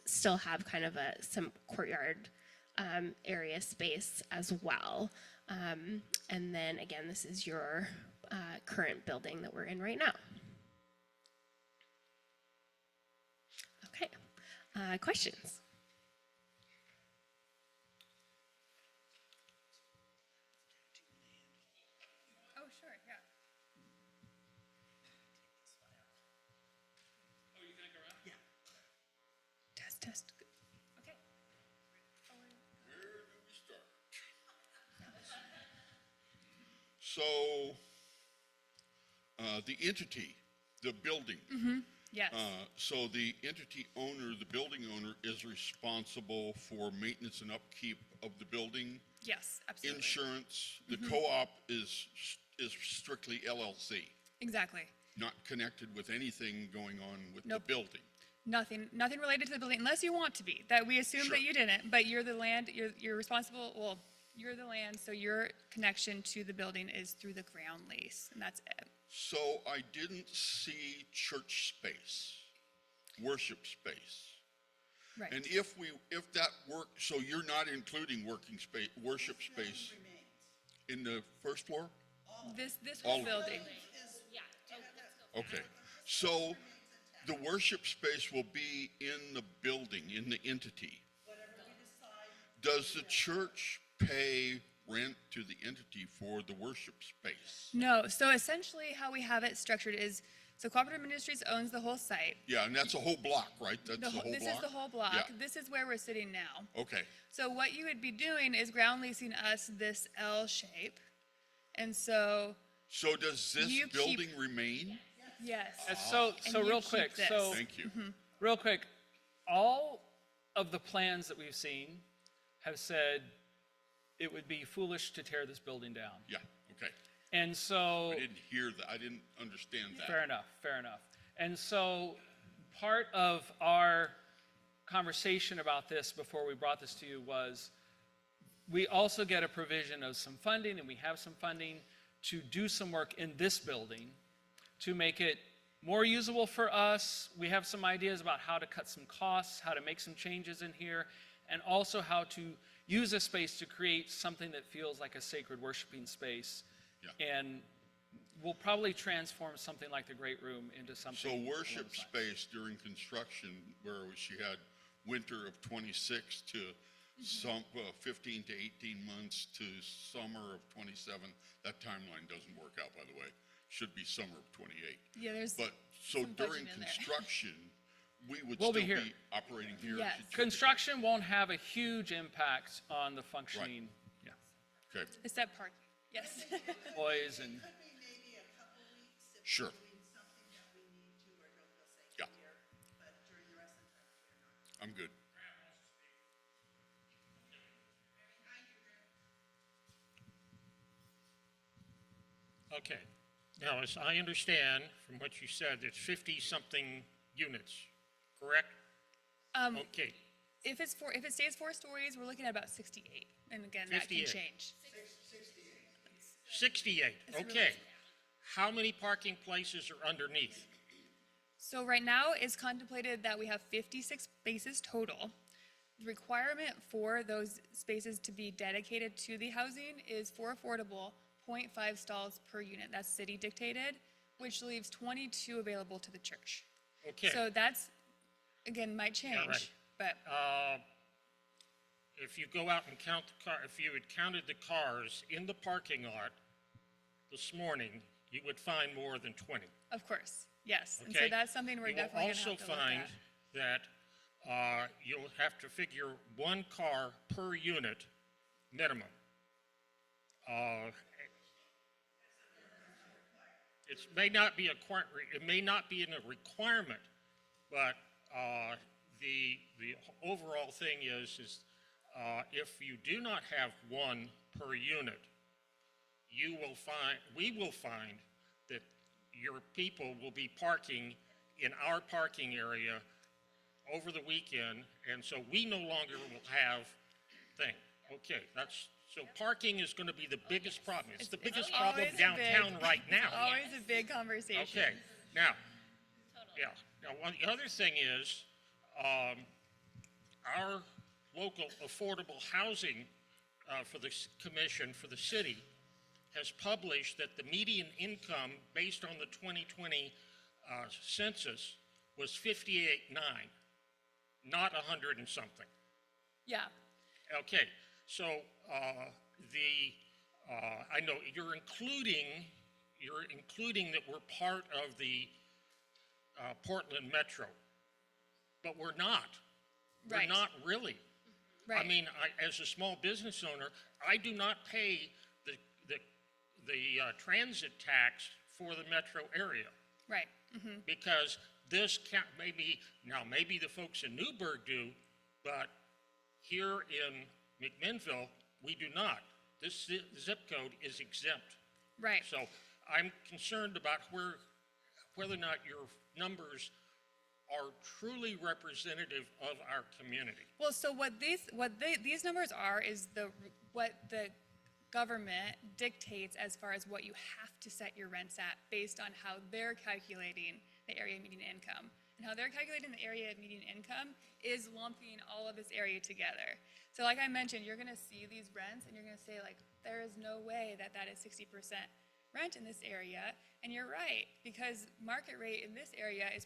still have kind of some courtyard area space as well. And then again, this is your current building that we're in right now. Okay, questions? Oh, sure, yeah. Oh, you gonna go around? Yeah. Test. Okay. Where do we start? So, the entity, the building. Yes. So the entity owner, the building owner, is responsible for maintenance and upkeep of the building. Yes, absolutely. Insurance. The co-op is strictly LLC, Exactly. not connected with anything going on with Nope. the building. Nothing related to the building, unless you want to be. That we assume Sure. that you didn't, but you're the land. You're responsible. Well, you're the land, so your connection to the building is through the ground lease, and that's it. So I didn't see church space, worship space. Right. And if that so you're not including working space, worship space in the first floor? This all whole of it. building. Okay, so the worship space will be in the building, in the entity. Does the church pay rent to the entity for the worship space? No. So essentially, how we have it structured is, so Cooperative Ministries owns the whole site. Yeah, and that's a whole block, right? That's the whole block? This is the whole block. Yeah. This is where we're sitting now. Okay, So what you would be doing is ground leasing us this L shape, and so so does this You keep- building remain? yes. So And you real keep quick, this. so Thank you. real quick, all of the plans that we've seen have said it would be foolish to tear this building down. Yeah, okay. And so, I didn't hear that. I didn't understand that. fair enough, fair enough. And so part of our conversation about this before we brought this to you was we also get a provision of some funding, and we have some funding to do some work in this building to make it more usable for us. We have some ideas about how to cut some costs, how to make some changes in here, and also how to use this space to create something that feels like a sacred worshiping space. Yeah. And we'll probably transform something like the Great Room into something. So along worship those lines. space during construction, where she had winter of 26 to some 15 to 18 months to summer of 27. That timeline doesn't work out, by the way. Should be summer of 28. Yeah, there's But so some during budget in there. construction, we would We'll still be here. be operating here. Yes. as a church. Construction won't have a huge impact on the functioning, yeah, Okay, except parking. Yes. employees and, Could be maybe a couple weeks if Sure. we're doing something that we need to or don't feel safe Yeah. here, but during the rest of the time, we're not. I'm good. Okay. Now, as I understand from what you said, it's 50-something units, correct? Okay, If it stays 4 stories, we're looking at about 68. And again, that can 58. change. 68, okay. How many parking places are underneath? So right now, it's contemplated that we have 56 spaces total. The requirement for those spaces to be dedicated to the housing is for affordable, 0.5 stalls per unit. That's city dictated, which leaves 22 available to the church. Okay. So that's, again, might change, right. but If you go out and count the car, if you had counted the cars in the parking lot this morning, you would find more than 20. of course, yes. And so Okay? that's something we're definitely gonna have to look You will also find at. that you'll have to figure 1 car per unit minimum. It may not be it may not be in a requirement, but the overall thing is if you do not have 1 per unit, we will find that your people will be parking in our parking area over the weekend, and so we no longer will have thing. Okay, so parking is going to be the biggest problem. It's the biggest problem always a downtown big- right now. Always a big conversation. Okay, now, yeah, now, the other thing is, our local affordable housing for the commission, for the city, has published that the median income based on the 2020 census was 58.9, not 100 and something. Yeah, Okay, so I know you're including that we're part of the Portland Metro, but we're not. Right. We're not really. I right. mean, as a small business owner, I do not pay the transit tax for the metro area Right. because maybe the folks in Newburgh do, but here in McMinnville, we do not. This zip code is exempt. Right. So I'm concerned about whether or not your numbers are truly representative of our community. Well, so what these numbers are is what the government dictates as far as what you have to set your rents at based on how they're calculating the area median income. And how they're calculating the area median income is lumping all of this area together. So like I mentioned, you're gonna see these rents and you're gonna say like, there is no way that is 60% rent in this area. And you're right, because market rate in this area is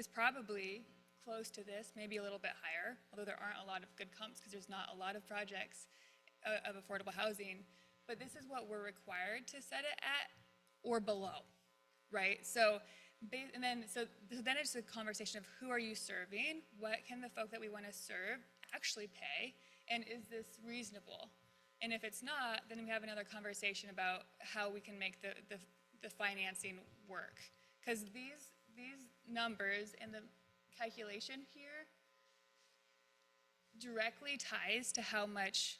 probably close to this, maybe a little bit higher, although there aren't a lot of good comps because there's not a lot of projects of affordable housing. But this is what we're required to set it at or below, right? So then it's a conversation of who are you serving? What can the folk that we want to serve actually pay? And is this reasonable? And if it's not, then we have another conversation about how we can make the financing work. Because these numbers and the calculation here directly ties to how much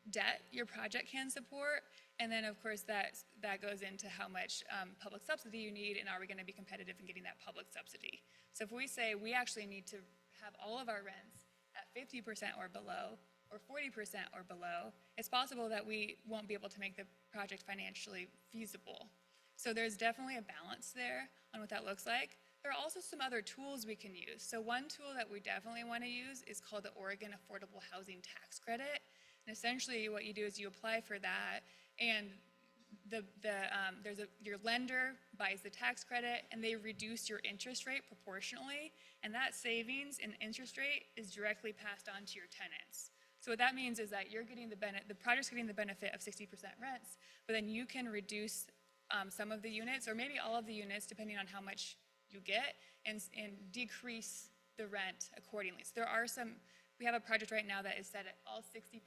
debt your project can support And then, of course, that goes into how much public subsidy you need, and are we going to be competitive in getting that public subsidy? So if we say we actually need to have all of our rents at 50% or below, or 40% or below, it's possible that we won't be able to make the project financially feasible. So there's definitely a balance there on what that looks like. There are also some other tools we can use. So one tool that we definitely want to use is called the Oregon Affordable Housing Tax Credit. And essentially what you do is you apply for that, and your lender buys the tax credit, and they reduce your interest rate proportionally, and that savings in interest rate is directly passed on to your tenants. So what that means is that you're getting the project's getting the benefit of 60% rents, but then you can reduce some of the units, or maybe all of the units, depending on how much you get, and decrease the rent accordingly. So we have a project right now that is set at all 60%.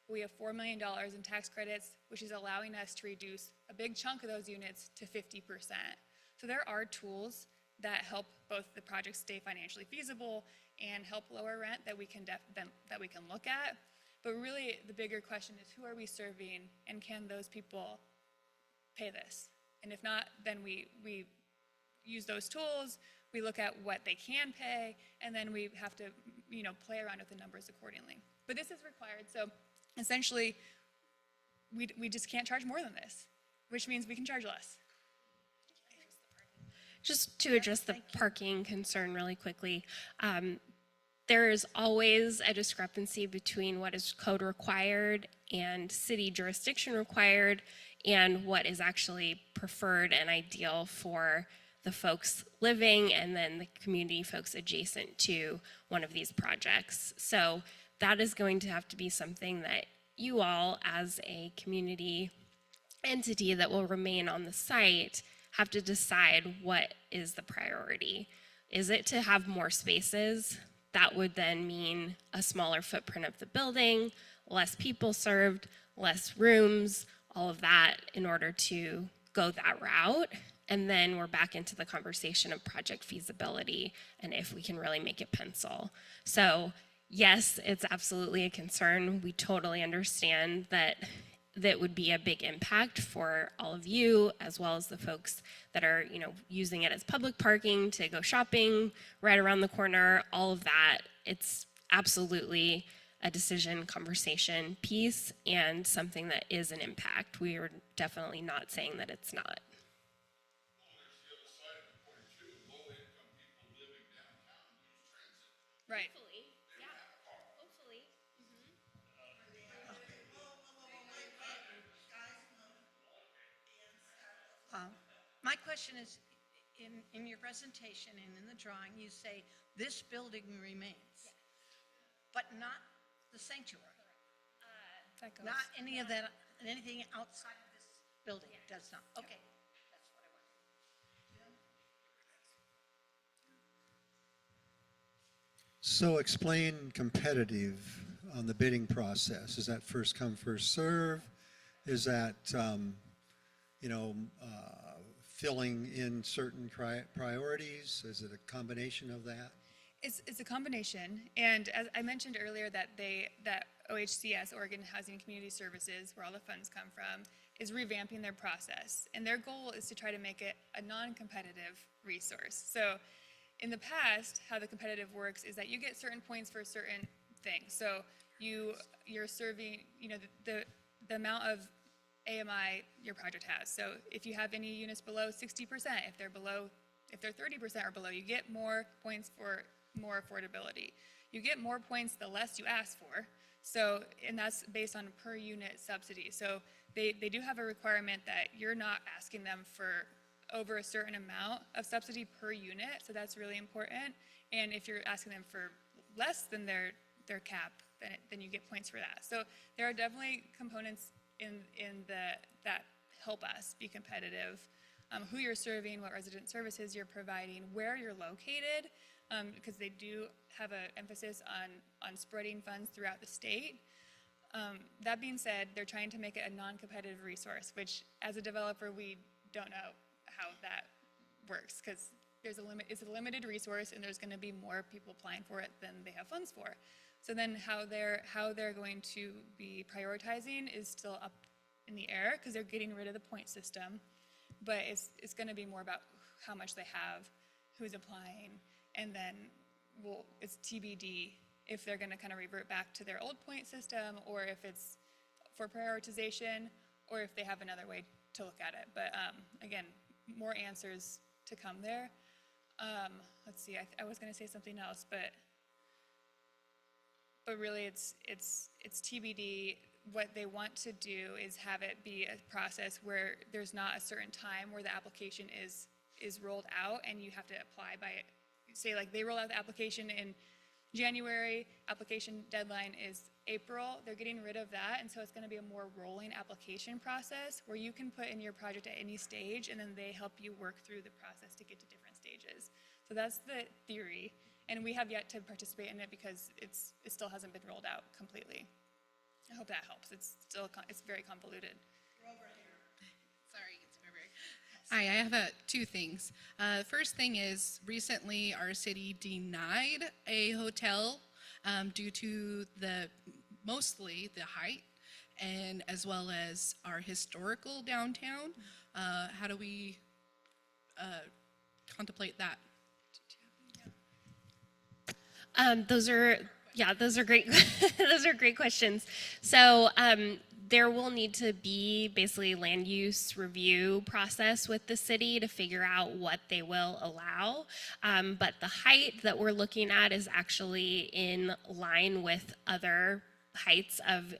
We have $4 million in tax credits, which is allowing us to reduce a big chunk of those units to 50%. So there are tools that help both the project stay financially feasible and help lower rent that we can look at. But really, the bigger question is, who are we serving, and can those people pay this? And if not, then we use those tools, we look at what they can pay, and then we have to, play around with the numbers accordingly. But this is required, so essentially, we just can't charge more than this, which means we can charge less. Just to address the parking concern really quickly, there is always a discrepancy between what is code required and city jurisdiction required, and what is actually preferred and ideal for the folks living and then the community folks adjacent to one of these projects. So that is going to have to be something that you all, as a community entity that will remain on the site, have to decide what is the priority. Is it to have more spaces? That would then mean a smaller footprint of the building, less people served, less rooms, all of that in order to go that route. And then we're back into the conversation of project feasibility and if we can really make it pencil. So yes, it's absolutely a concern. We totally understand that would be a big impact for all of you, as well as the folks that are, using it as public parking to go shopping right around the corner, all of that. It's absolutely a decision conversation piece and something that is an impact. We are definitely not saying that it's not. Right. Hopefully, yeah. Hopefully. My question is, in your presentation and in the drawing, you say this building remains, but not the sanctuary. That goes. Not any of that, anything outside of this building does not. Okay, that's what I wanted. So explain competitive on the bidding process. Is that first come, first serve? Is that, filling in certain priorities? Is it a combination of that? It's a combination, and as I mentioned earlier, that OHCS, Oregon Housing and Community Services, where all the funds come from, is revamping their process, and their goal is to try to make it a non-competitive resource. So in the past, how the competitive works is that you get certain points for certain things. So you're serving, the amount of AMI your project has. So if you have any units below 60%, if they're 30% or below, you get more points for more affordability. You get more points the less you ask for. So, and that's based on per unit subsidy. So they do have a requirement that you're not asking them for over a certain amount of subsidy per unit. So that's really important. And if you're asking them for less than their cap, then you get points for that. So there are definitely components that help us be competitive. Who you're serving, what resident services you're providing, where you're located, because they do have an emphasis on spreading funds throughout the state. That being said, they're trying to make it a non-competitive resource, which as a developer, we don't know how that works, because it's a limited resource and there's going to be more people applying for it than they have funds for. So then how they're going to be prioritizing is still up in the air because they're getting rid of the point system. But it's going to be more about how much they have, who's applying, and then it's TBD if they're going to kind of revert back to their old point system, or if it's for prioritization, or if they have another way to look at it. But again, more answers to come there. Let's see, I was going to say something else, but really it's TBD. What they want to do is have it be a process where there's not a certain time where the application is rolled out and you have to apply by, say like they roll out the application in January, application deadline is April. They're getting rid of that, and so it's going to be a more rolling application process where you can put in your project at any stage and then they help you work through the process to get to different stages. So that's the theory, and we have yet to participate in it because it still hasn't been rolled out completely. I hope that helps. It's very convoluted. Sorry, it's very. Hi, I have two things. First thing is recently our city denied a hotel due to mostly the height and as well as our historical downtown. How do we contemplate that? Those are great. Those are great questions. So there will need to be basically land use review process with the city to figure out what they will allow. But the height that we're looking at is actually in line with other heights of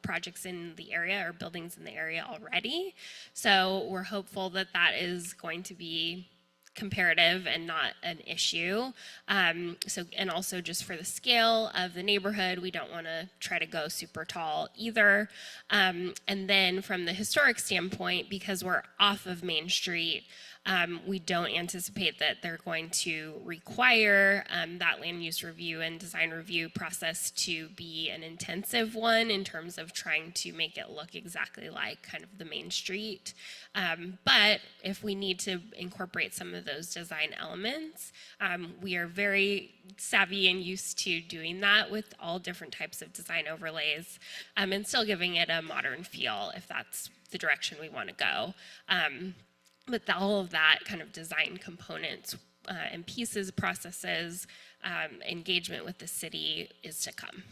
projects in the area or buildings in the area already. So we're hopeful that that is going to be comparative and not an issue. And also just for the scale of the neighborhood, we don't want to try to go super tall either. And then from the historic standpoint, because we're off of Main Street, we don't anticipate that they're going to require that land use review and design review process to be an intensive one in terms of trying to make it look exactly like kind of the Main Street. But if we need to incorporate some of those design elements, we are very savvy and used to doing that with all different types of design overlays, and still giving it a modern feel if that's the direction we want to go. But all of that kind of design components and pieces, processes, engagement with the city is to come.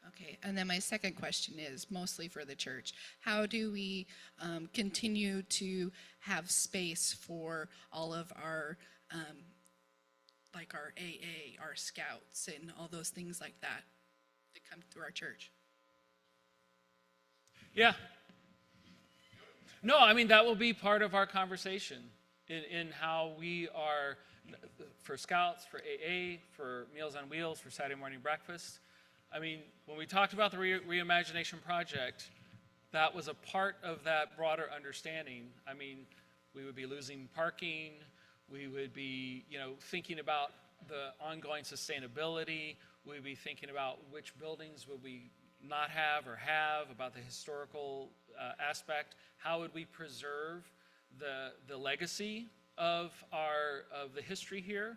Okay, and then my second question is mostly for the church. How do we continue to have space for all of our, like our AA, our scouts, and all those things like that come through our church? Yeah. No, I mean, that will be part of our conversation in how we are, for Scouts, for AA, for Meals on Wheels, for Saturday morning breakfast. I mean, when we talked about the Reimagination Project, that was a part of that broader understanding. I mean, we would be losing parking, we would be, thinking about the ongoing sustainability, we would be thinking about which buildings would we not have or have, about the historical aspect. How would we preserve the legacy of the history here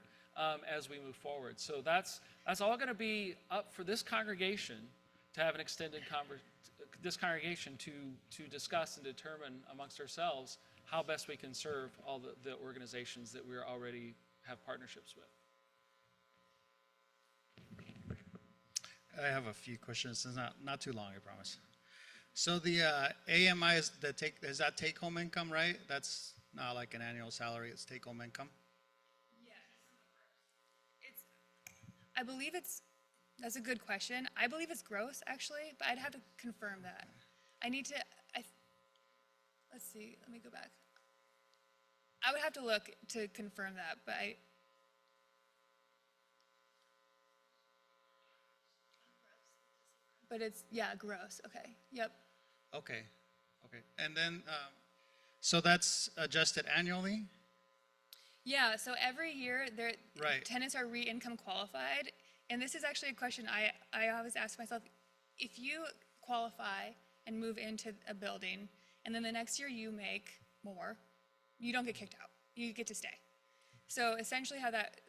as we move forward? So that's all going to be up for this congregation to have an extended this congregation to discuss and determine amongst ourselves how best we can serve all the organizations that we already have partnerships with. I have a few questions. It's not too long, I promise. So the AMI is that take-home income, right? That's not like an annual salary; it's take-home income. Yes. I believe that's a good question. I believe it's gross, actually, but I'd have to confirm that. Let's see, let me go back. I would have to look to confirm that, but it's, gross, okay, yep. Okay. And then, so that's adjusted annually? Yeah, so every year, Right. tenants are re-income qualified, and this is actually a question I always ask myself. If you qualify and move into a building, and then the next year you make more, you don't get kicked out. You get to stay. So essentially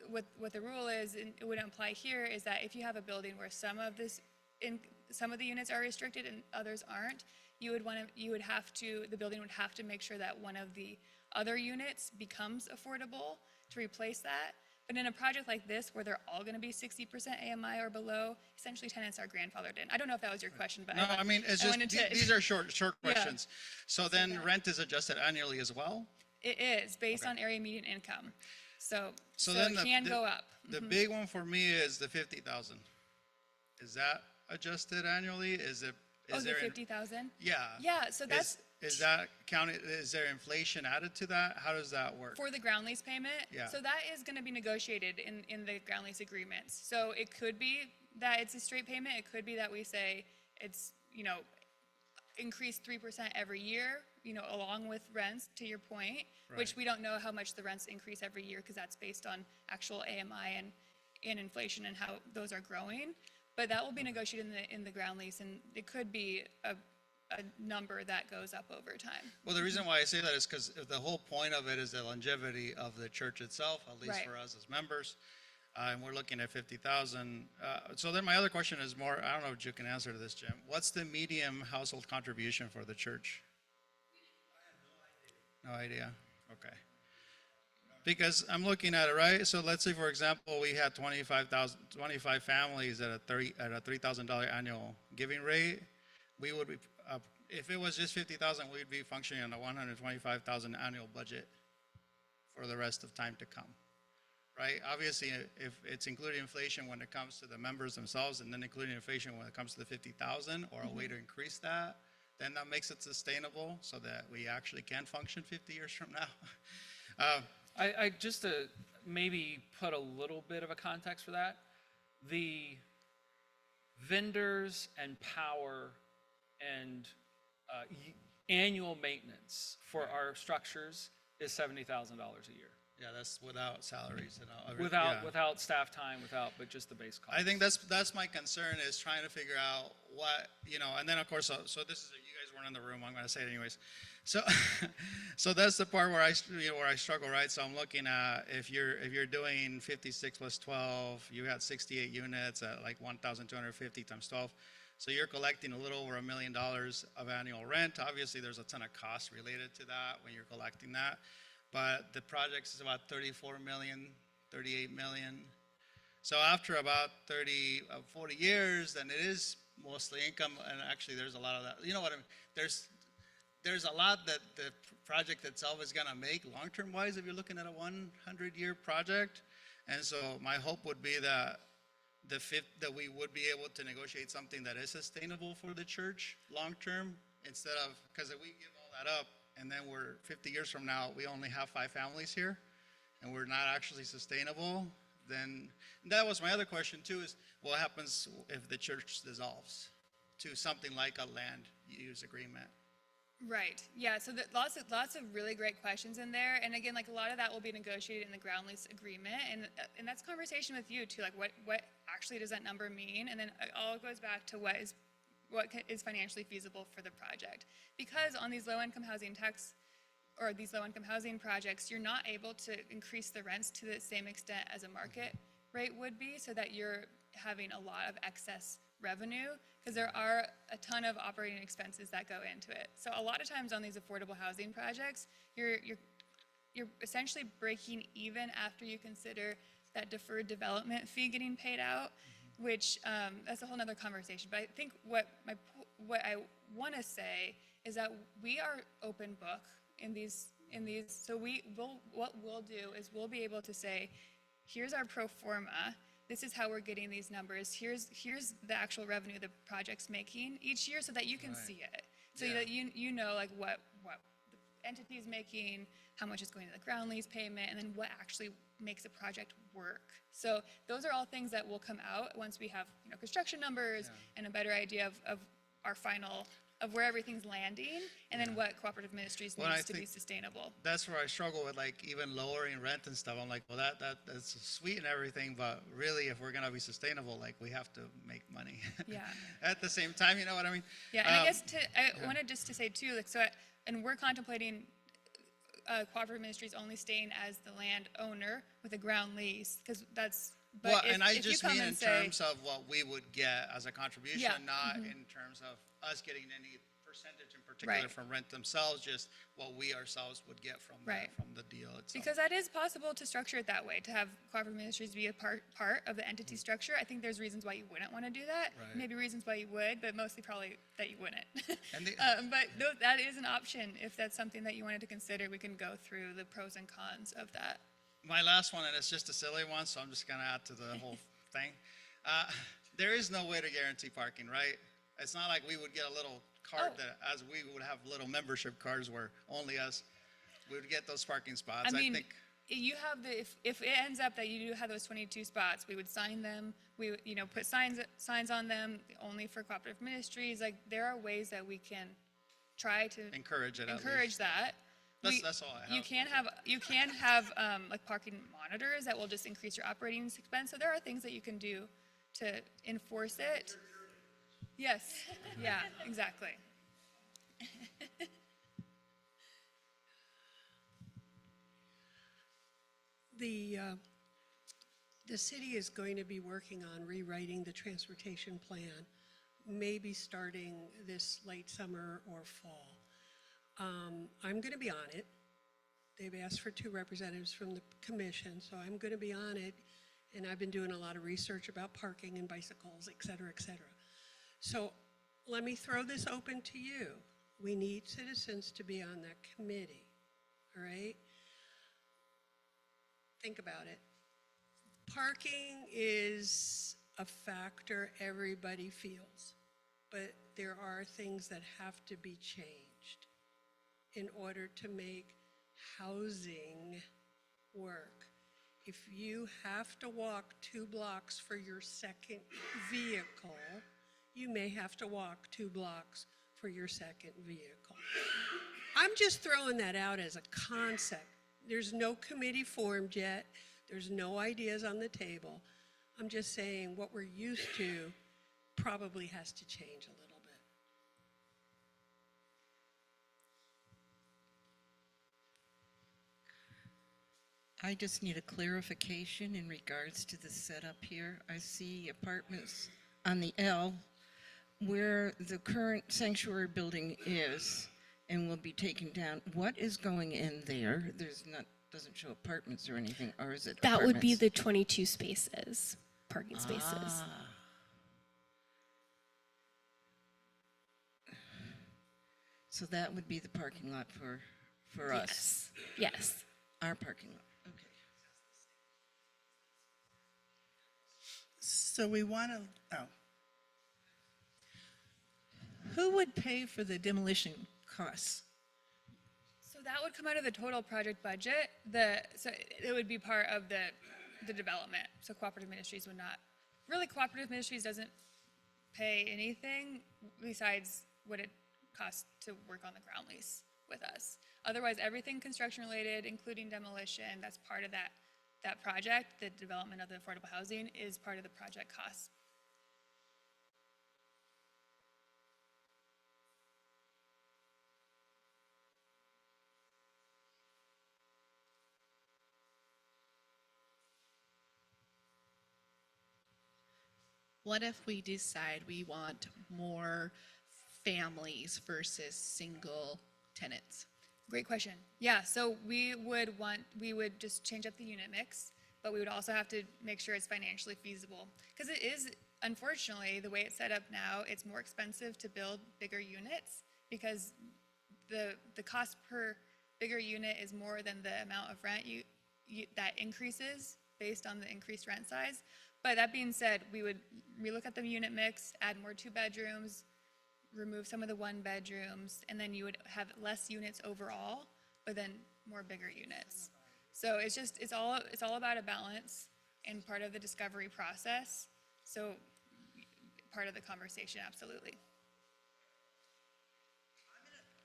what the rule is, and it would imply here, is that if you have a building where some of the units are restricted and others aren't, the building would have to make sure that one of the other units becomes affordable to replace that. But in a project like this, where they're all going to be 60% AMI or below, essentially tenants are grandfathered in. I don't know if that was your question, but No, I mean, it's just, wanted to- these are short Yeah. questions. So then rent is adjusted annually as well? It is based on area median income, so then it can go up. The big one for me is the 50,000. Is that adjusted annually? Is it, Oh, is the there? 50,000? Yeah. Yeah, so that's Is that counted, is there inflation added to that? How does that work? for the ground lease payment. Yeah. So that is going to be negotiated in the ground lease agreements. So it could be that it's a straight payment. It could be that we say it's, increase 3% every year, along with rents, to your point, which Right. we don't know how much the rents increase every year because that's based on actual AMI and inflation and how those are growing. But that will be negotiated in the ground lease, and it could be a number that goes up over time. Well, the reason why I say that is because the whole point of it is the longevity of the church itself, at least Right. for us as members. And we're looking at 50,000. So then my other question is more, I don't know if you can answer to this, Jim. What's the median household contribution for the church? No idea. Okay. Because I'm looking at it, right? So let's say, for example, we had 25 families at a $3,000 annual giving rate. We would be, if it was just 50,000, we'd be functioning on a 125,000 annual budget for the rest of time to come, right? Obviously, if it's including inflation when it comes to the members themselves, and then including inflation when it comes to the 50,000, or a way to increase that, then that makes it sustainable so that we actually can function 50 years from now. I just to maybe put a little bit of a context for that, the vendors and power and annual maintenance for our structures is $70,000 a year. Yeah, that's without salaries and all. Without staff time, but just the base cost. I think that's my concern, is trying to figure out what, and then of course, so this is, you guys weren't in the room, I'm going to say it anyways. So, so that's the part where I struggle, right? So I'm looking at, if you're doing 56 plus 12, you got 68 units at like 1,250 times 12. So you're collecting a little over $1 million of annual rent. Obviously, there's a ton of costs related to that when you're collecting that. But the project is about 34 million, 38 million. So after about 40 years, then it is mostly income, and actually there's a lot of that. You know what I mean? There's a lot that the project itself is gonna make long-term wise if you're looking at a 100-year project. And so my hope would be that that we would be able to negotiate something that is sustainable for the church long-term, instead of, because if we give all that up, and then we're 50 years from now, we only have 5 families here, and we're not actually sustainable, then that was my other question too, is what happens if the church dissolves to something like a land use agreement? Right. Yeah. So lots of really great questions in there, and again, like a lot of that will be negotiated in the ground lease agreement, and that's conversation with you too. Like what actually does that number mean? And then it all goes back to what is financially feasible for the project, because on these low-income housing these low-income housing projects, you're not able to increase the rents to the same extent as a market rate would be, so that you're having a lot of excess revenue, because there are a ton of operating expenses that go into it. So a lot of times on these affordable housing projects, you're essentially breaking even after you consider that deferred development fee getting paid out, which that's a whole nother conversation. But I think what I want to say is that we are open book in these. So what we'll do is we'll be able to say, here's our pro forma. This is how we're getting these numbers. Here's the actual revenue the project's making each year, so that you can see it, so that you know like what the entity is making, how much is going to the ground lease payment, and then what actually makes a project work. So those are all things that will come out once we have construction numbers and a better idea of our final, of where everything's landing, and then what Cooperative Ministries needs to be sustainable. That's where I struggle with, like, even lowering rent and stuff. I'm like, well, that's sweet and everything, but really, if we're gonna be sustainable, like, we have to make money. Yeah. At the same time, you know what I mean? Yeah, and I guess I wanted just to say too, like, and we're contemplating Cooperative Ministries only staying as the landowner with a ground lease, because that's. But Well, if, and I if you just come mean and in say, terms of what we would get as a contribution, Yeah, not in terms of us getting any percentage in particular Right. from rent themselves, just what we ourselves would get from Right. that, from the deal itself. Because that is possible to structure it that way, to have cooperative ministries be a part of the entity structure. I think there's reasons why you wouldn't want to do that. Right. Maybe reasons why you would, but mostly probably that you wouldn't. And the- That is an option. If that's something that you wanted to consider, we can go through the pros and cons of that. My last one, and it's just a silly one, so I'm just gonna add to the whole thing. There is no way to guarantee parking, right? It's not like we would get a little card Oh. that, as we would have little membership cards where only us, we would get those parking spots. I mean, think, you have if it ends up that you do have those 22 spots, we would sign them. We would, put signs on them only for cooperative ministries. Like, there are ways that we can try to encourage it at encourage least. that. That's all I have. You can have like parking monitors that will just increase your operating expense. So there are things that you can do to enforce it. Yes. Yeah. Exactly. The city is going to be working on rewriting the transportation plan, maybe starting this late summer or fall. I'm going to be on it. They've asked for 2 representatives from the commission, so I'm going to be on it. And I've been doing a lot of research about parking and bicycles, et cetera, et cetera. So let me throw this open to you. We need citizens to be on that committee, all right? Think about it. Parking is a factor everybody feels, but there are things that have to be changed in order to make housing work. If you have to walk 2 blocks for your second vehicle, you may have to walk 2 blocks for your second vehicle. I'm just throwing that out as a concept. There's no committee formed yet. There's no ideas on the table. I'm just saying what we're used to probably has to change a little bit. I just need a clarification in regards to the setup here. I see apartments on the L where the current sanctuary building is and will be taken down. What is going in there? Doesn't show apartments or anything, or is it That would be apartments? the 22 spaces, parking spaces. Ah. So that would be the parking lot for us, Yes. Yes. our parking lot. Okay. So we want to, Who would pay for the demolition costs? So that would come out of the total project budget. So it would be part of the development. So cooperative ministries would not. Really, cooperative ministries doesn't pay anything besides what it costs to work on the ground lease with us. Otherwise, everything construction related, including demolition, that's part of that project. The development of the affordable housing is part of the project cost. What if we decide we want more families versus single tenants? Great question. Yeah, so we would just change up the unit mix, but we would also have to make sure it's financially feasible. Because it is, unfortunately, the way it's set up now, it's more expensive to build bigger units because the cost per bigger unit is more than the amount of rent that increases based on the increased rent size. But that being said, we would relook at the unit mix, add more 2-bedrooms, remove some of the 1-bedrooms, and then you would have less units overall, but then more bigger units. So it's all about a balance and part of the discovery process. So part of the conversation, absolutely.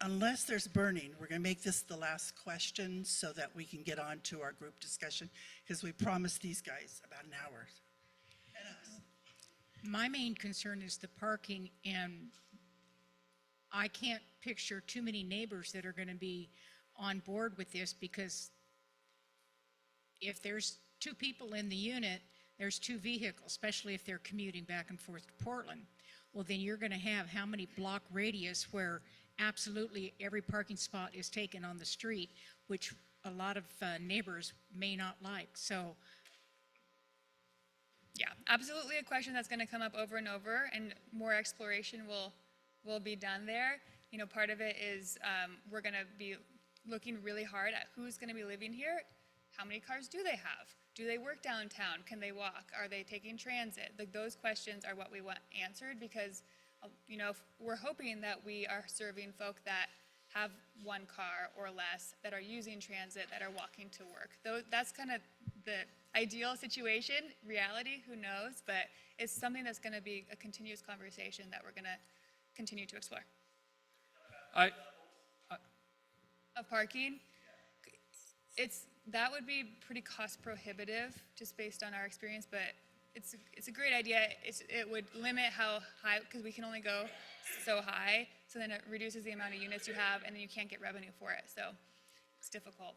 unless there's burning, we're going to make this the last question so that we can get on to our group discussion, because we promised these guys about an hour. And us. My main concern is the parking, and I can't picture too many neighbors that are going to be on board with this, because if there's 2 people in the unit, there's 2 vehicles, especially if they're commuting back and forth to Portland. well, then you're going to have how many block radius where absolutely every parking spot is taken on the street, which a lot of neighbors may not like. So Yeah, absolutely a question that's going to come up over and over, and more exploration will be done there. You know, part of it is we're going to be looking really hard at who's going to be living here. How many cars do they have? Do they work downtown? Can they walk? Are they taking transit? Like, those questions are what we want answered, because you know, if we're hoping that we are serving folk that have one car or less, that are using transit, that are walking to work. That's kind of the ideal situation. Reality, who knows? But it's something that's going to be a continuous conversation that we're going to continue to explore. Of parking, that would be pretty cost prohibitive, just based on our experience. But it's a great idea. It would limit how high, because we can only go so high. So then it reduces the amount of units you have, and then you can't get revenue for it. So it's difficult.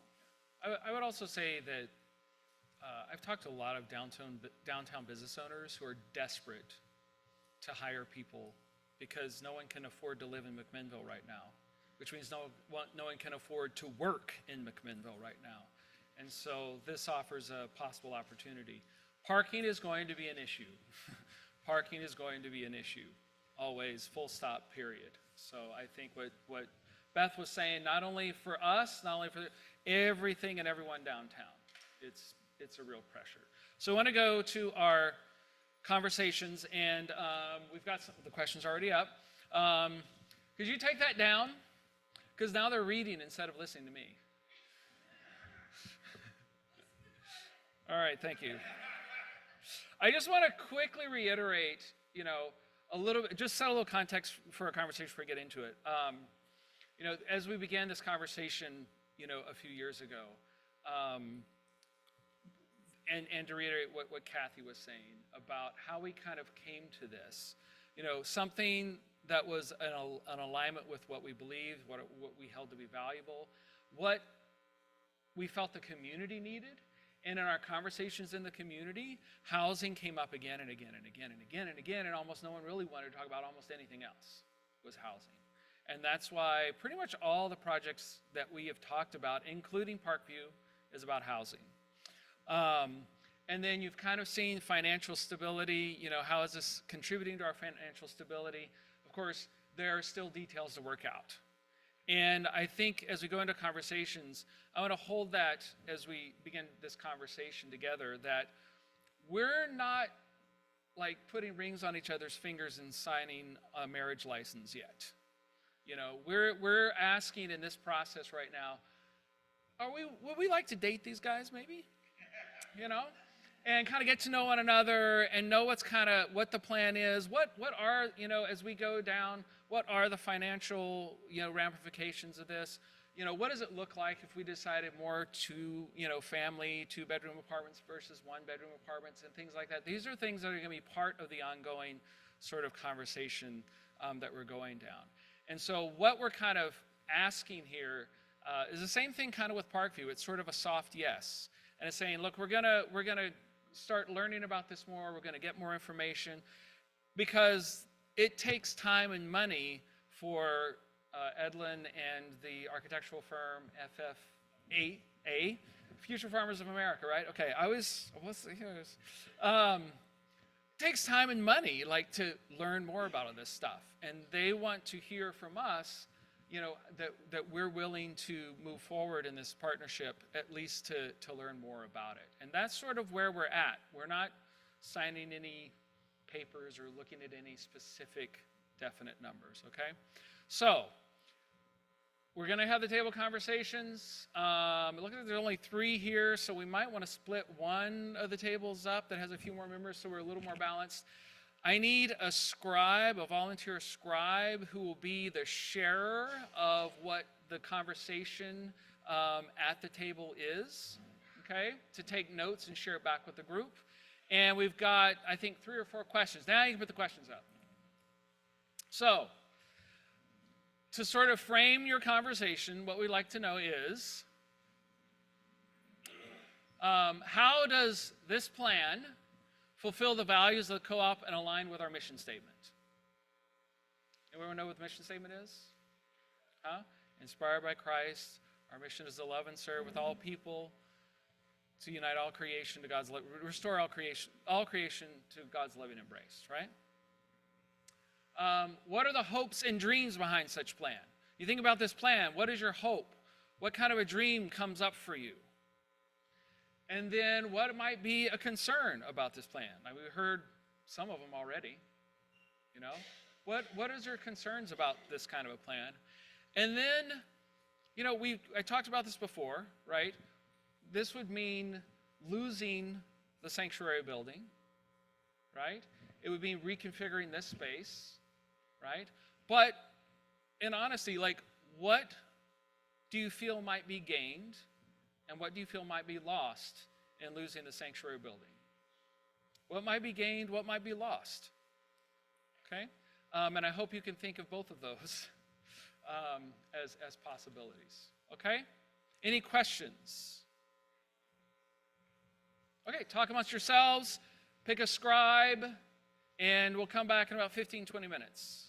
I would also say that I've talked to a lot of downtown business owners who are desperate to hire people because no one can afford to live in McMinnville right now, which means no one can afford to work in McMinnville right now. And so this offers a possible opportunity. Parking is going to be an issue. Parking is going to be an issue, always, full stop, period. So I think what Beth was saying, not only for us, not only for everything and everyone downtown, it's a real pressure. So I want to go to our conversations, and we've got the questions already up. Could you take that down? Because now they're reading instead of listening to me. All right, thank you. I just want to quickly reiterate, you know, a little bit, just set a little context for our conversation before we get into it. You know, as we began this conversation, you know, a few years ago, and to reiterate what Kathy was saying about how we kind of came to this, you know, something that was an alignment with what we believed, what we held to be valuable, what we felt the community needed. And in our conversations in the community, housing came up again and again and again and again and again, and almost no one really wanted to talk about almost anything else was housing. And that's why pretty much all the projects that we have talked about, including Parkview, is about housing. And then you've kind of seen financial stability, you know, how is this contributing to our financial stability? Of course, there are still details to work out. And I think as we go into conversations, I want to hold that as we begin this conversation together, that we're not like putting rings on each other's fingers and signing a marriage license yet. You know, we're asking in this process right now, would we like to date these guys maybe? You know? And kind of get to know one another and know what the plan is, what are, you know, as we go down, what are the financial, you know, ramifications of this? You know, what does it look like if we decided more family, 2-bedroom apartments versus 1-bedroom apartments and things like that? These are things that are going to be part of the ongoing sort of conversation that we're going down. And so what we're kind of asking here is the same thing kind of with Parkview. It's sort of a soft yes. And it's saying, look, we're gonna start learning about this more. We're gonna get more information, because it takes time and money for Edlin and the architectural firm FFA, Future Farmers of America, right? Okay, takes time and money, like, to learn more about all this stuff, and they want to hear from us, you know, that we're willing to move forward in this partnership, at least to learn more about it. And that's sort of where we're at. We're not signing any papers or looking at any specific definite numbers, okay? So we're going to have the table conversations. Look at, there's only 3 here, so we might want to split one of the tables up that has a few more members so we're a little more balanced. I need a scribe, a volunteer scribe, who will be the sharer of what the conversation at the table is, okay, to take notes and share it back with the group. And we've got, I think, 3 or 4 questions. Now you can put the questions up. So, to sort of frame your conversation, what we'd like to know is, how does this plan fulfill the values of the co-op and align with our mission statement? Anyone know what the mission statement is? Huh? Inspired by Christ, our mission is to love and serve with all people, to unite all creation to God's restore all creation to God's loving embrace, right? What are the hopes and dreams behind such plan? You think about this plan, what is your hope? What kind of a dream comes up for you? And then what might be a concern about this plan? We heard some of them already, you know? What is your concerns about this kind of a plan? And then, you know, I talked about this before, right? This would mean losing the sanctuary building, right? It would mean reconfiguring this space, right? But in honesty, like, what do you feel might be gained and what do you feel might be lost in losing the sanctuary building? What might be gained, what might be lost? Okay? And I hope you can think of both of those as possibilities. Okay? Any questions? Okay, talk amongst yourselves, pick a scribe, and we'll come back in about 15, 20 minutes.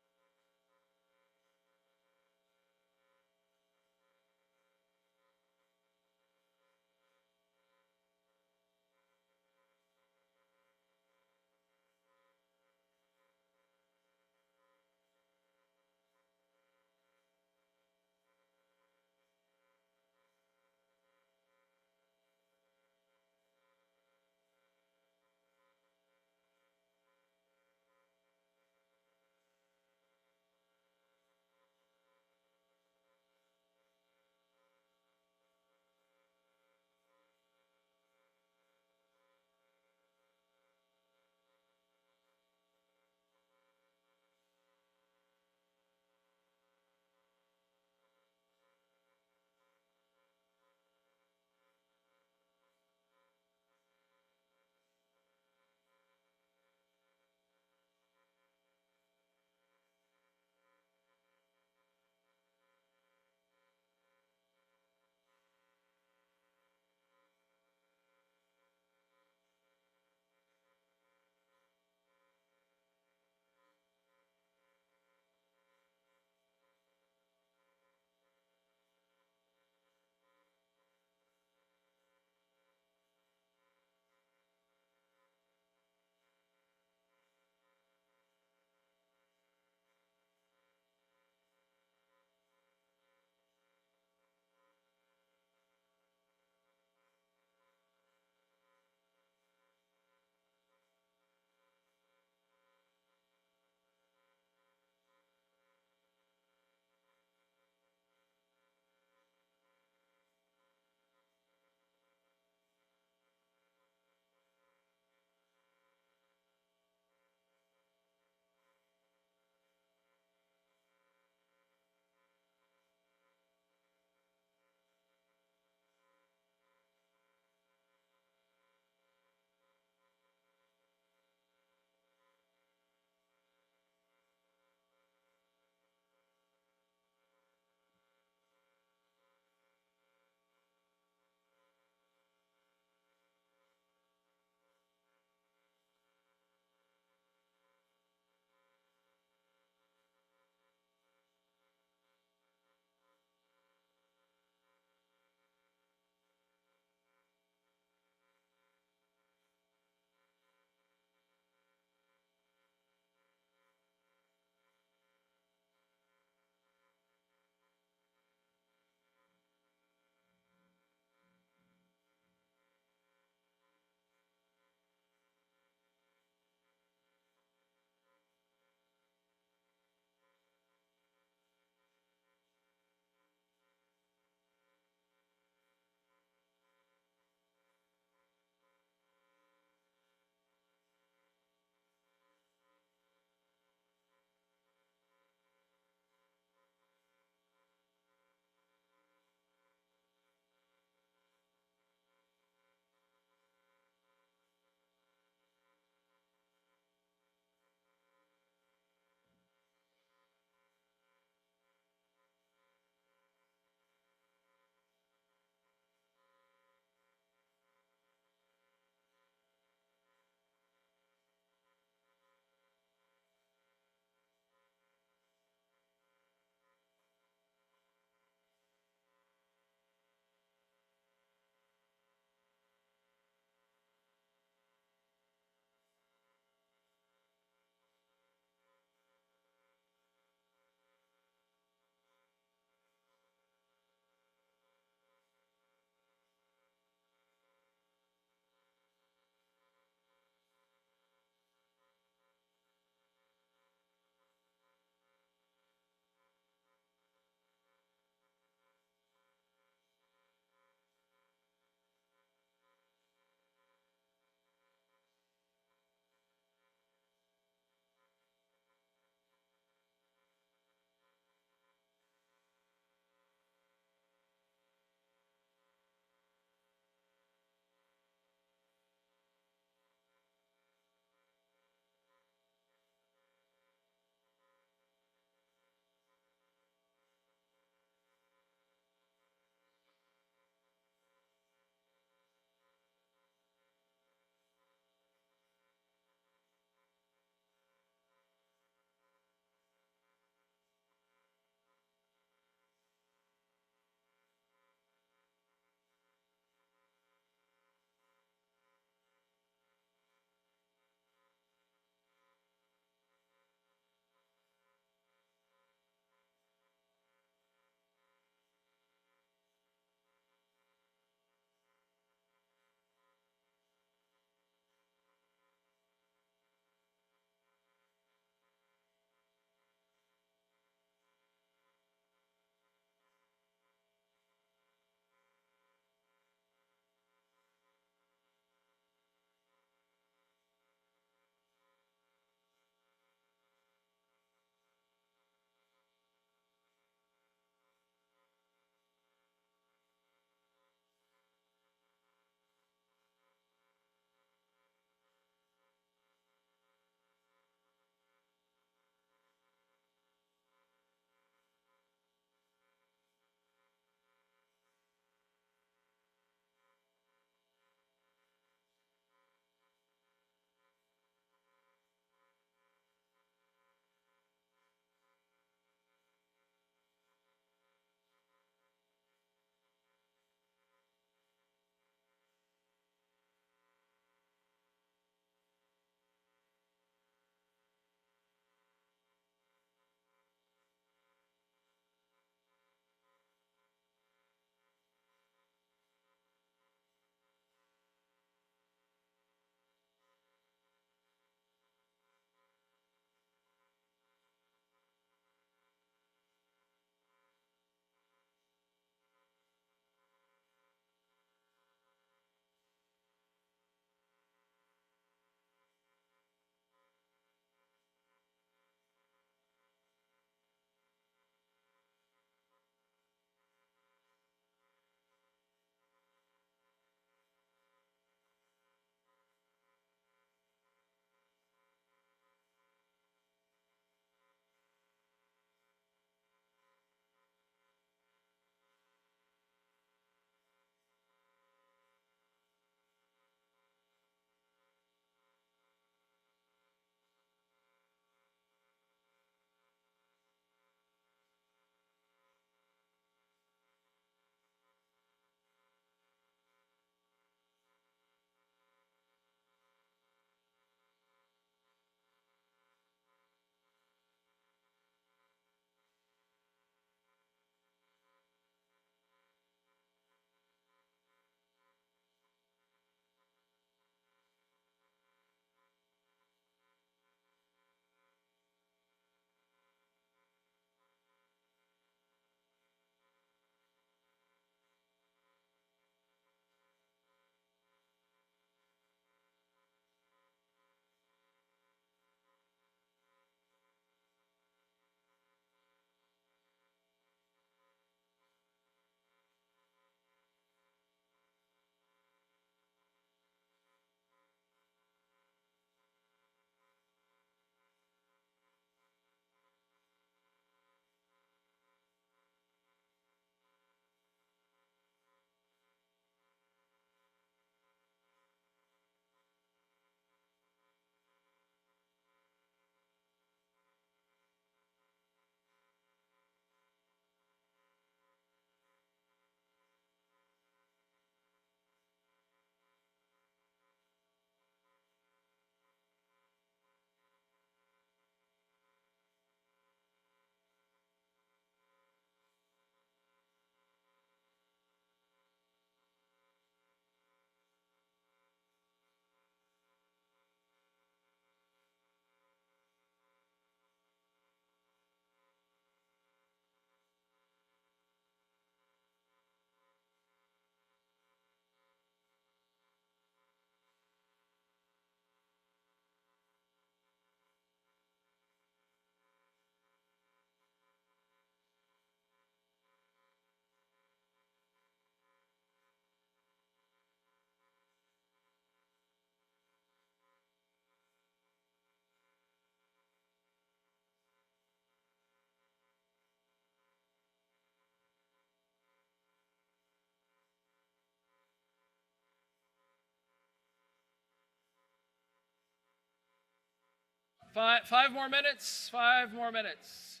Five more minutes. 5 more minutes.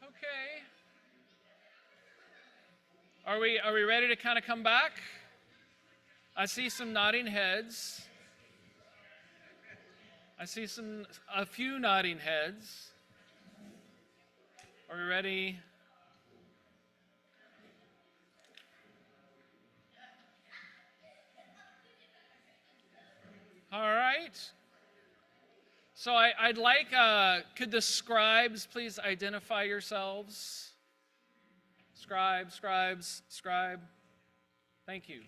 Okay. Are we ready to kind of come back? I see some nodding heads. I see a few nodding heads. Are we ready? All right. So I'd like, could the scribes please identify yourselves? Scribe. Thank you.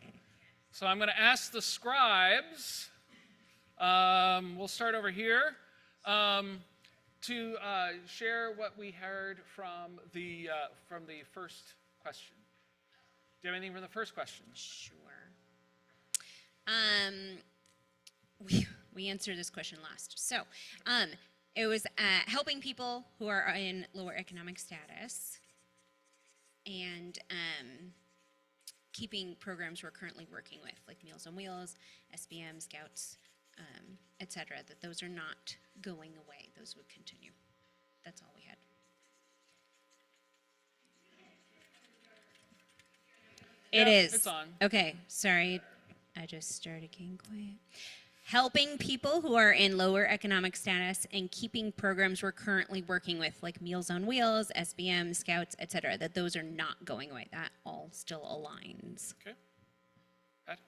So I'm going to ask the scribes, we'll start over here, to share what we heard from the first question. Do you have anything from the first question? Sure. we answered this question last. So, it was helping people who are in lower economic status and keeping programs we're currently working with, like Meals on Wheels, SBM, Scouts, etc. That those are not going away; those would continue. That's all we had. It is. It's on. Okay, sorry. I just started getting quiet. Helping people who are in lower economic status and keeping programs we're currently working with, like Meals on Wheels, SBM, Scouts, etc., that those are not going away. That all still aligns. Okay. Pat?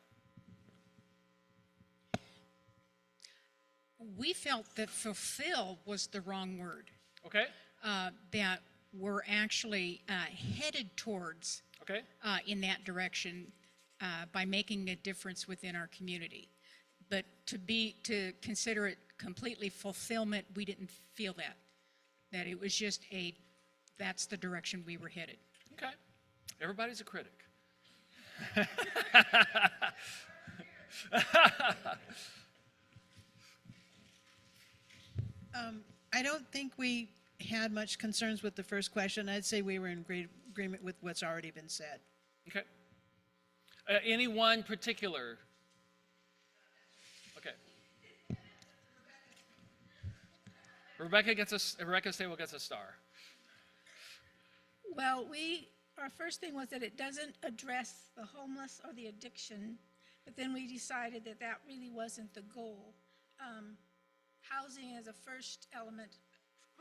We felt that fulfill was the wrong word, Okay. that we're actually headed towards Okay. in that direction by making a difference within our community. But to consider it completely fulfillment, we didn't feel that it was just that's the direction we were headed. Okay. Everybody's a critic. I don't think we had much concerns with the first question. I'd say we were in great agreement with what's already been said. Okay. Any one particular? Okay. Rebecca Stable gets a star. Well, our first thing was that it doesn't address the homeless or the addiction, but then we decided that that really wasn't the goal. Housing is a first element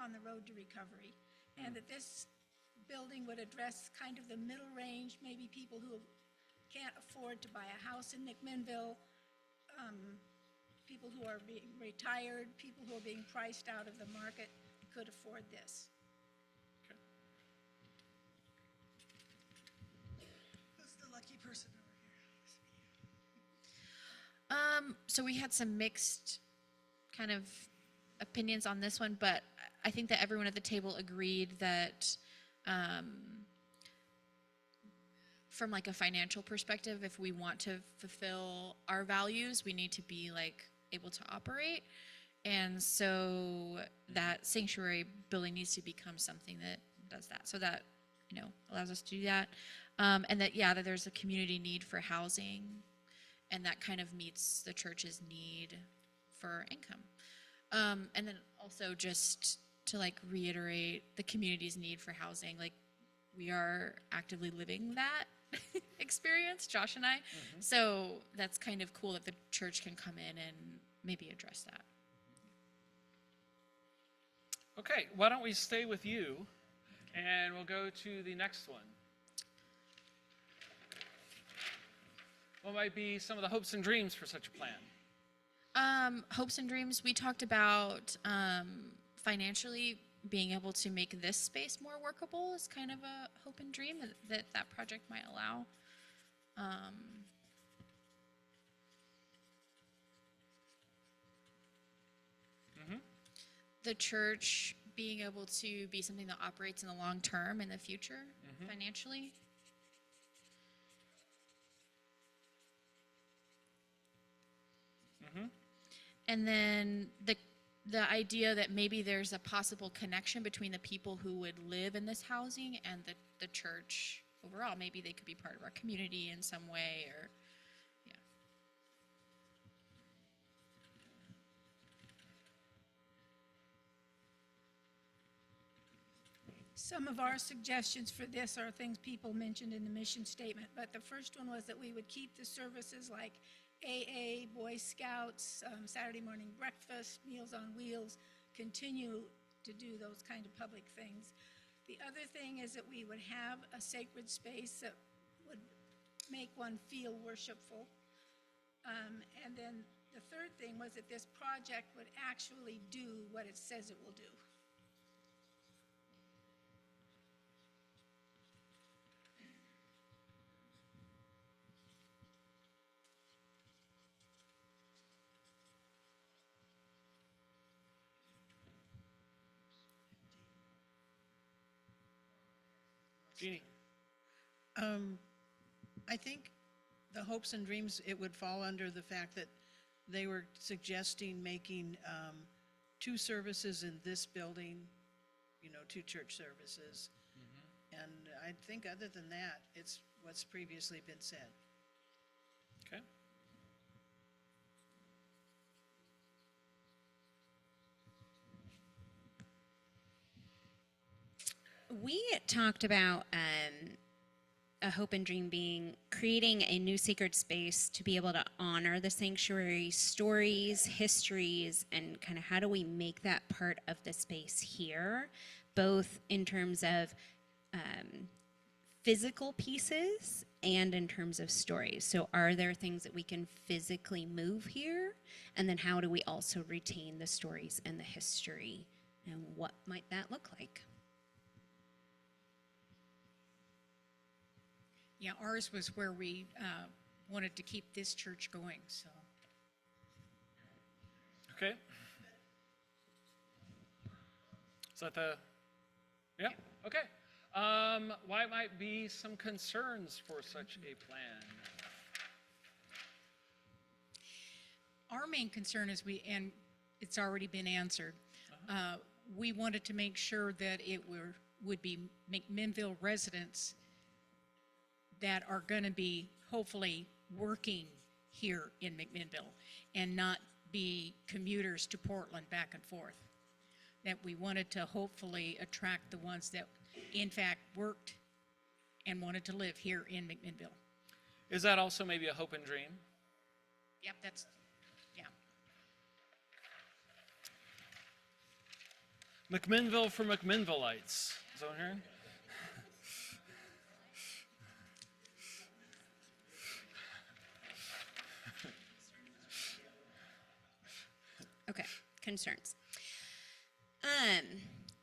on the road to recovery, and that this building would address kind of the middle range, maybe people who can't afford to buy a house in McMinnville, people who are being retired, people who are being priced out of the market could afford this. Who's the lucky person over here? So we had some mixed kind of opinions on this one, but I think that everyone at the table agreed that from like a financial perspective, if we want to fulfill our values, we need to be like able to operate. And so that sanctuary building needs to become something that does that. So that, allows us to do that. And that, that there's a community need for housing, and that kind of meets the church's need for income. And then also just to like reiterate the community's need for housing, like we are actively living that experience, Josh and I. Mm-hmm. So that's kind of cool that the church can come in and maybe address that. Okay, why don't we stay with you, and we'll go to the next one. What might be some of the hopes and dreams for such a plan? Hopes and dreams, we talked about financially being able to make this space more workable is kind of a hope and dream that project might allow. The church being able to be something that operates in the long term in the future financially. And then the idea that maybe there's a possible connection between the people who would live in this housing and the church overall. Maybe they could be part of our community in some way, or Some of our suggestions for this are things people mentioned in the mission statement, but the first one was that we would keep the services like AA, Boy Scouts, Saturday morning breakfast, Meals on Wheels, continue to do those kind of public things. The other thing is that we would have a sacred space that would make one feel worshipful. And then the third thing was that this project would actually do what it says it will do. Jeannie? I think the hopes and dreams, it would fall under the fact that they were suggesting making 2 services in this building, 2 church services. And I think other than that, it's what's previously been said. Okay. We talked about a hope and dream being creating a new sacred space to be able to honor the sanctuary stories, histories, and kind of how do we make that part of the space here, both in terms of physical pieces and in terms of stories. So are there things that we can physically move here? And then how do we also retain the stories and the history? And what might that look like? Yeah, ours was where we wanted to keep this church going, so. Okay. Is that the, yeah, okay. Why might be some concerns for such a plan? Our main concern is and it's already been answered, we wanted to make sure that it would be McMinnville residents that are going to be hopefully working here in McMinnville and not be commuters to Portland back and forth. That we wanted to hopefully attract the ones that in fact worked and wanted to live here in McMinnville. Is that also maybe a hope and dream? Yep, that's, yeah. McMinnville for McMinnvilleites. Is that what I'm hearing? Okay, concerns.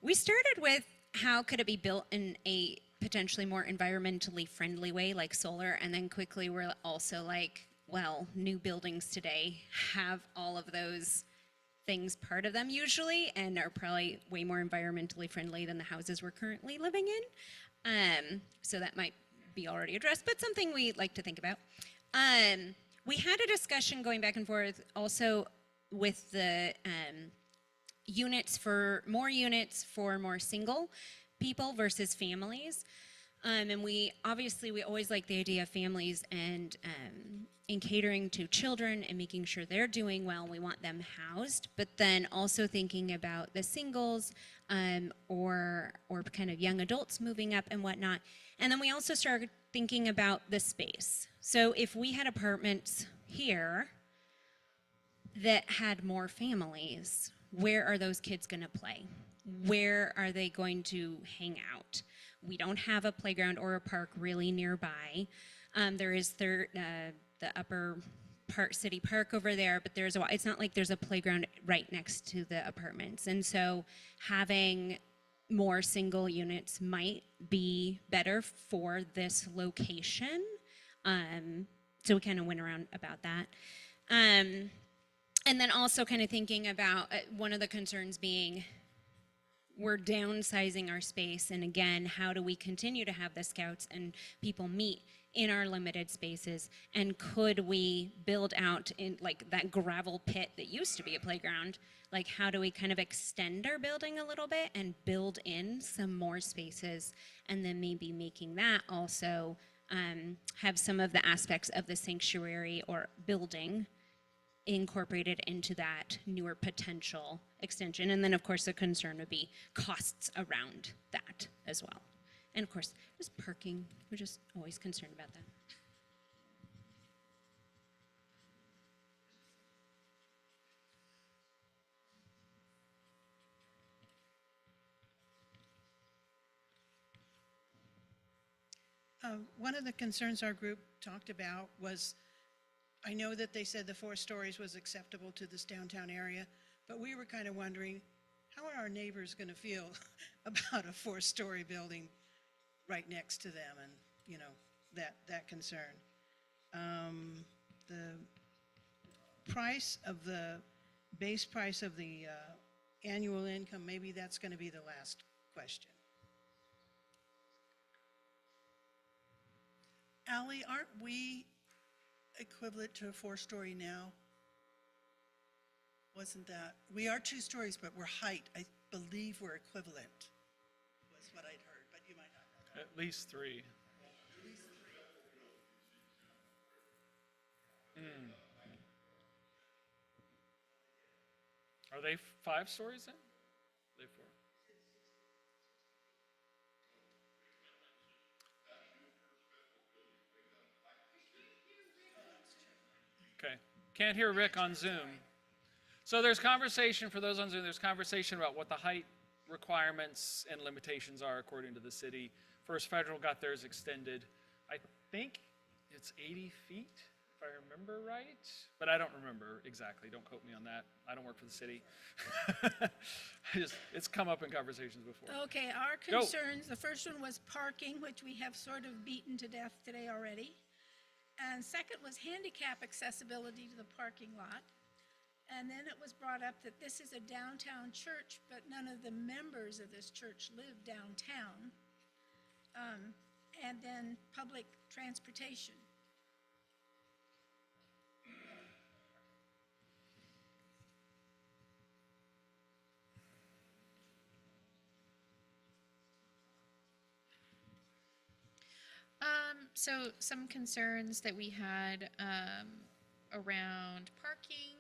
We started with how could it be built in a potentially more environmentally friendly way, like solar, and then quickly we're also like, well, new buildings today have all of those things part of them usually, and are probably way more environmentally friendly than the houses we're currently living in. So that might be already addressed, but something we like to think about. We had a discussion going back and forth also with the units for more single people versus families. And we always like the idea of families and in catering to children and making sure they're doing well. We want them housed, but then also thinking about the singles or kind of young adults moving up and whatnot. And then we also started thinking about the space. So if we had apartments here that had more families, where are those kids going to play? Where are they going to hang out? We don't have a playground or a park really nearby. There is the upper city park over there, but it's not like there's a playground right next to the apartments. And so having more single units might be better for this location. So we kind of went around about that. And then also kind of thinking about one of the concerns being we're downsizing our space, and again, how do we continue to have the scouts and people meet in our limited spaces, and could we build out in like that gravel pit that used to be a playground, like how do we kind of extend our building a little bit and build in some more spaces, and then maybe making that also have some of the aspects of the sanctuary or building incorporated into that newer potential extension. And then of course the concern would be costs around that as well. And of course, just parking, we're just always concerned about that. One of the concerns our group talked about was, I know that they said the 4 stories was acceptable to this downtown area, but we were kind of wondering, how are our neighbors going to feel about a 4-story building right next to them, and, you know, that concern. The price of the, base price of the annual income, maybe that's going to be the last question. Ally, aren't we equivalent to a 4-story now? wasn't that, we are 2 stories, but we're height, I believe we're equivalent, was what I'd heard, but you might not know. At least 3. Are they 5 stories then? Are they 4? Okay. Can't hear Rick on Zoom. So there's conversation, for those on Zoom, there's conversation about what the height requirements and limitations are according to the city. First Federal got theirs extended. I think it's 80 feet, if I remember right, but I don't remember exactly. Don't quote me on that. I don't work for the city. It's come up in conversations before. Okay, our Go. concerns, the first one was parking, which we have sort of beaten to death today already. And second was handicap accessibility to the parking lot. And then it was brought up that this is a downtown church, but none of the members of this church live downtown. And then public transportation. So some concerns that we had around parking,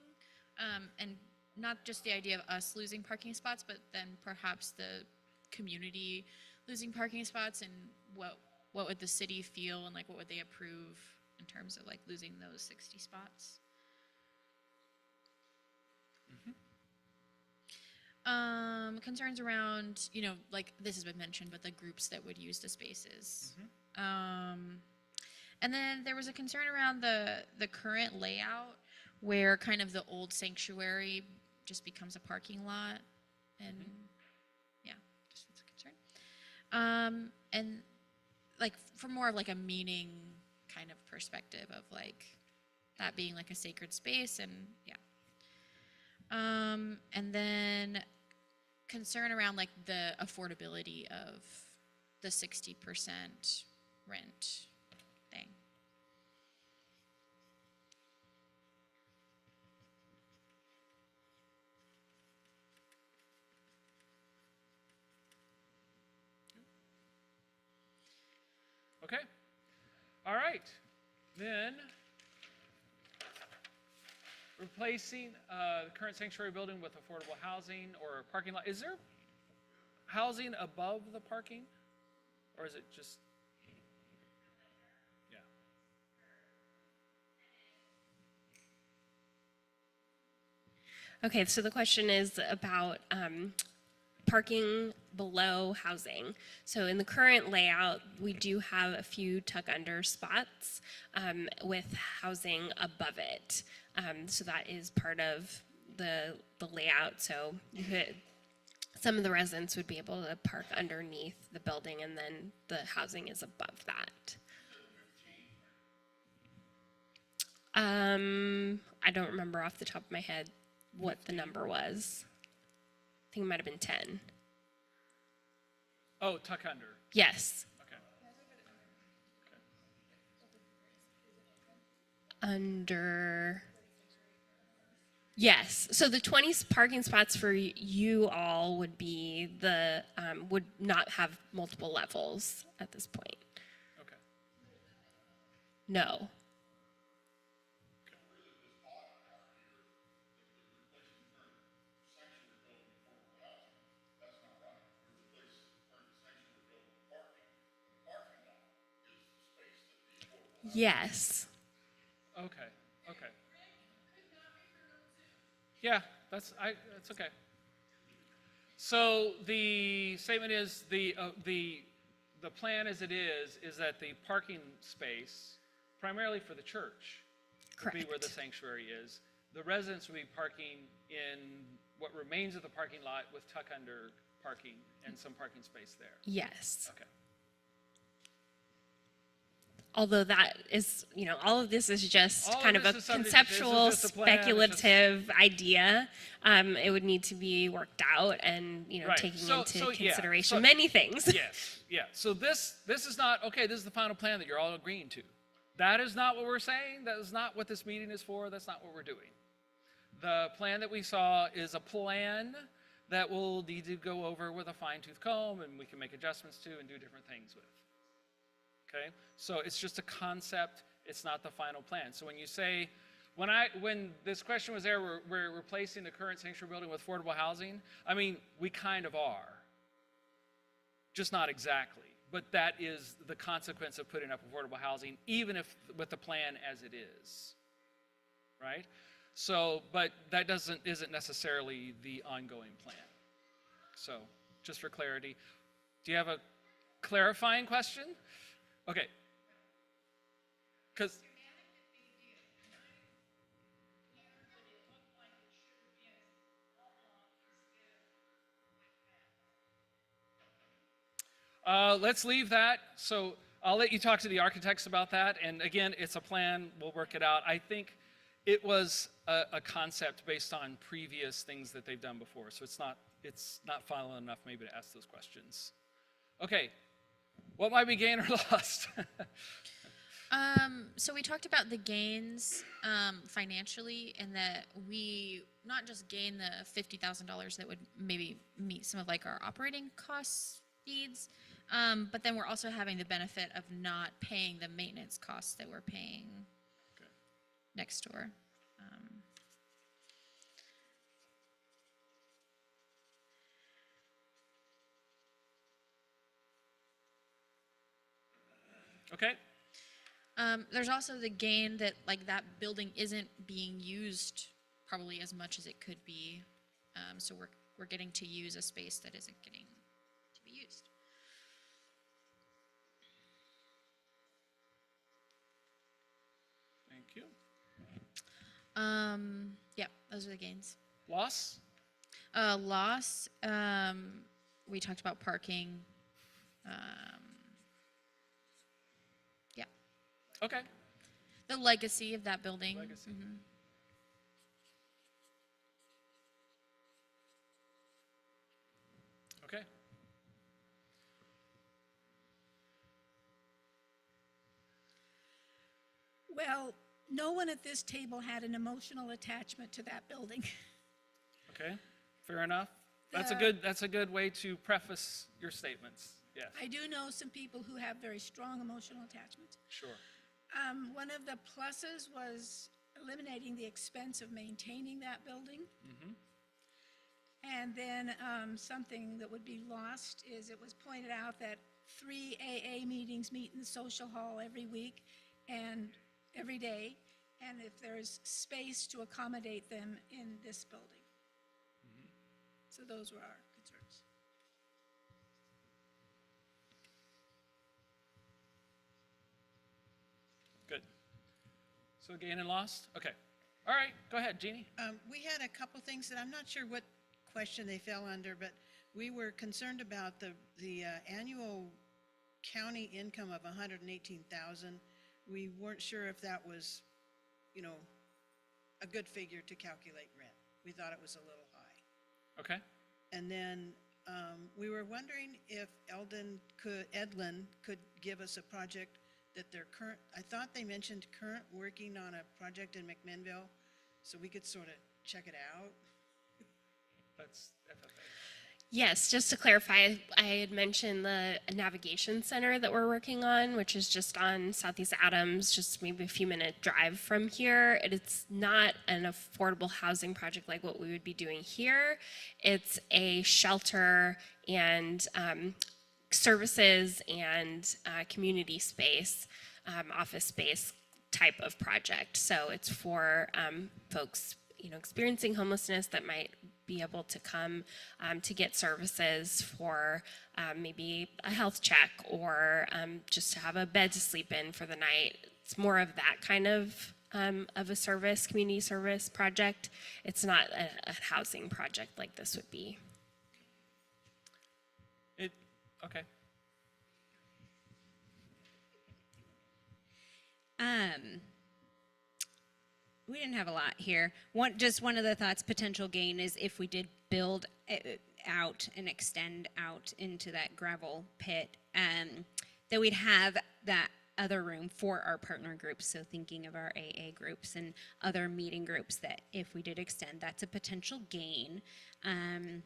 and not just the idea of us losing parking spots, but then perhaps the community losing parking spots, and what would the city feel, and like what would they approve in terms of like losing those 60 spots? Concerns around, you know, like this has been mentioned, but the groups that would use the spaces. And then there was a concern around the current layout where kind of the old sanctuary just becomes a parking lot, and yeah, just that's a concern. And like for more of like a meaning kind of perspective of like that being like a sacred space, and yeah. And then concern around like the affordability of the 60% rent thing. Okay. All right. Then replacing the current sanctuary building with affordable housing or a parking lot. Is there housing above the parking? Or is it just, yeah. Okay, so the question is about parking below housing. So in the current layout, we do have a few tuck under spots with housing above it. So that is part of the layout. So you could, some of the residents would be able to park underneath the building, and then the housing is above that. I don't remember off the top of my head what the number was. I think it might have been 10. Oh, tuck under. Yes. Okay. Under. Yes. So the 20 parking spots for you all would be the, would not have multiple levels at this point. Okay. No. Yes. Okay. Okay. Yeah, that's okay. So the statement is the plan as it is that the parking space, primarily for the church, would be where the sanctuary is. The residents will be parking in what remains of the parking lot with tuck under parking and some parking space there. Yes. Okay. Although that is, you know, all of this is just All of kind of this a is subject- conceptual, this is just a plan, it's just- speculative idea. It would need to be worked out and, you know, Right. taking So- into so, yeah. consideration So- many things. Yes, yeah. So this is not, okay, this is the final plan that you're all agreeing to. That is not what we're saying. That is not what this meeting is for. That's not what we're doing. The plan that we saw is a plan that we'll need to go over with a fine-tooth comb, and we can make adjustments to and do different things with. Okay? So it's just a concept, it's not the final plan. So when you say, when this question was there, we're replacing the current sanctuary building with affordable housing, I mean, we kind of are. Just not exactly. But that is the consequence of putting up affordable housing, even if with the plan as it is. Right? So, but that isn't necessarily the ongoing plan. So, just for clarity. Do you have a clarifying question? Okay. Because let's leave that. So I'll let you talk to the architects about that. And again, it's a plan. We'll work it out. I think it was a concept based on previous things that they've done before. So it's not final enough maybe to ask those questions. Okay. What might be gained or lost? So we talked about the gains financially, and that we not just gain the $50,000 that would maybe meet some of like our operating costs needs, but then we're also having the benefit of not paying the maintenance costs that we're paying next door. Okay. There's also the gain that like that building isn't being used probably as much as it could be, so we're getting to use a space that isn't getting to be used. Thank you. Yeah, those are the gains. Loss? Loss. We talked about parking. Yeah. Okay. The legacy of that building. Legacy. Mhm. Okay. Well, no one at this table had an emotional attachment to that building. Okay. Fair enough. That's a good way to preface your statements. Yes. I do know some people who have very strong emotional attachments. Sure. One of the pluses was eliminating the expense of maintaining that building. Mm-hmm. And then something that would be lost is it was pointed out that 3 AA meetings meet in the social hall every week and every day, and if there's space to accommodate them in this building. So those were our concerns. Good. So gain and lost? Okay. All right. Go ahead, Jeannie. We had a couple things that I'm not sure what question they fell under, but we were concerned about the annual county income of $118,000. We weren't sure if that was, a good figure to calculate rent. We thought it was a little high. Okay. And then we were wondering if Edlin could give us a project that they're I thought they mentioned current working on a project in McMinnville, so we could sort of check it out. That's FFA. Yes, just to clarify, I had mentioned the navigation center that we're working on, which is just on Southeast Adams, just maybe a few minute drive from here. It's not an affordable housing project like what we would be doing here. It's a shelter and services and community space, office space type of project. So it's for folks experiencing homelessness that might be able to come to get services for maybe a health check or just to have a bed to sleep in for the night. It's more of that kind of a service, community service project. It's not a housing project like this would be. Okay. We didn't have a lot here. One of the thoughts, potential gain, is if we did build out and extend out into that gravel pit, that we'd have that other room for our partner groups. So thinking of our AA groups and other meeting groups, that if we did extend, that's a potential gain. And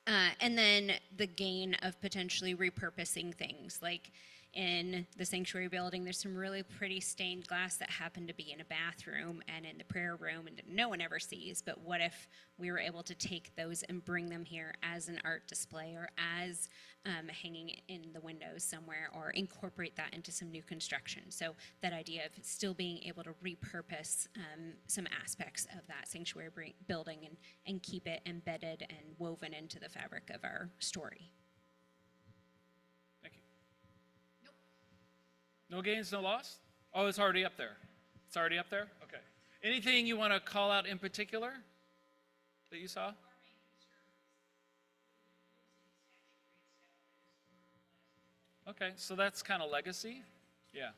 then the gain of potentially repurposing things, like in the sanctuary building, there's some really pretty stained glass that happened to be in a bathroom and in the prayer room and no one ever sees. But what if we were able to take those and bring them here as an art display or as hanging in the windows somewhere, or incorporate that into some new construction? So that idea of still being able to repurpose some aspects of that sanctuary building and keep it embedded and woven into the fabric of our story. Thank you. Nope. No gains, no loss? Oh, it's already up there. It's already up there? Okay. Anything you want to call out in particular that you saw? Okay, so that's kind of legacy. Yeah,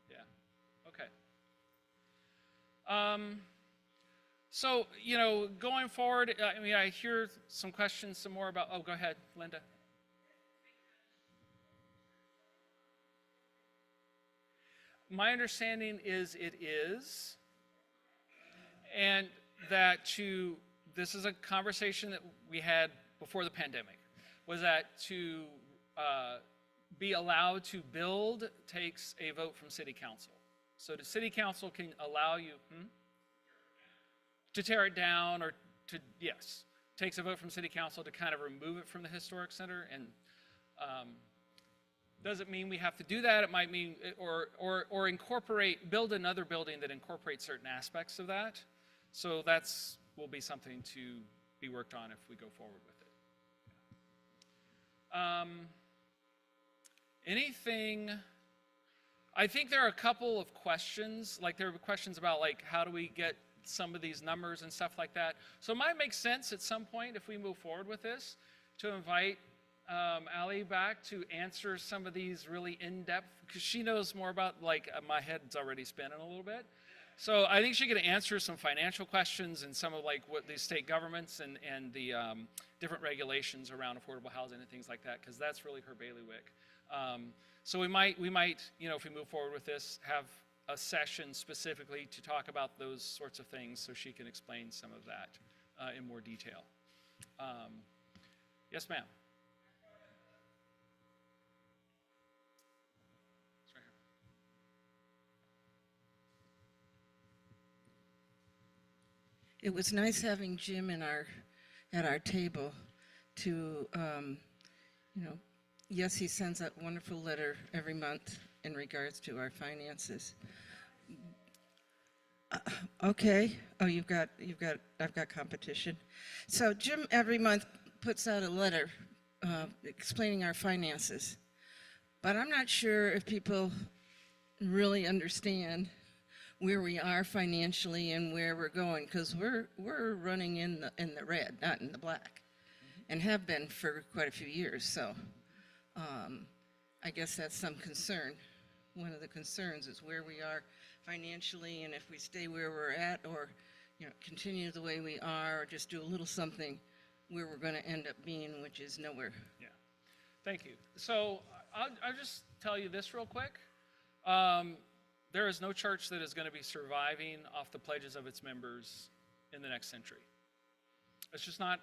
yeah, okay. So, you know, going forward, I mean, I hear some questions, some more about, oh, go ahead, Linda. My understanding is it is, and that this is a conversation that we had before the pandemic, was that to be allowed to build takes a vote from city council. So the city council can allow you to tear it down, or to, yes, takes a vote from city council to kind of remove it from the historic center. And doesn't mean we have to do that. It might mean, or build another building that incorporates certain aspects of that. So that's will be something to be worked on if we go forward with it. Anything, I think there are a couple of questions, like there are questions about like how do we get some of these numbers and stuff like that. So it might make sense at some point if we move forward with this to invite Ali back to answer some of these really in-depth, because she knows more about, like, my head's already spinning a little bit. So I think she could answer some financial questions and some of like what the state governments and the different regulations around affordable housing and things like that, because that's really her bailiwick. So we might, you know, if we move forward with this, have a session specifically to talk about those sorts of things so she can explain some of that in more detail. Yes, ma'am. It's right here. It was nice having Jim at our table to, you know, yes, he sends that wonderful letter every month in regards to our finances. Okay. Oh, I've got competition. So Jim every month puts out a letter explaining our finances, but I'm not sure if people really understand where we are financially and where we're going, because we're running in the red, not in the black, and have been for quite a few years. So I guess that's some concern. One of the concerns is where we are financially, and if we stay where we're at, or, you know, continue the way we are, or just do a little something, where we're going to end up being, which is nowhere. Yeah, thank you. So I'll just tell you this real quick. There is no church that is going to be surviving off the pledges of its members in the next century. It's just not.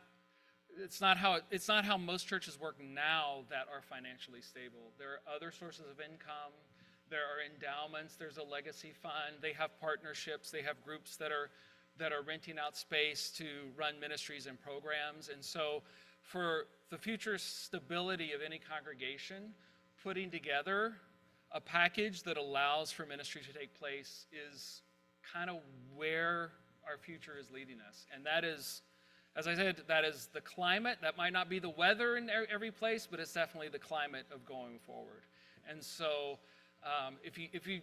It's not how most churches work now that are financially stable. There are other sources of income. There are endowments. There's a legacy fund. They have partnerships. They have groups that are renting out space to run ministries and programs. And so, for the future stability of any congregation, putting together a package that allows for ministry to take place is kind of where our future is leading us. And that is, as I said, that is the climate. That might not be the weather in every place, but it's definitely the climate of going forward. And so if you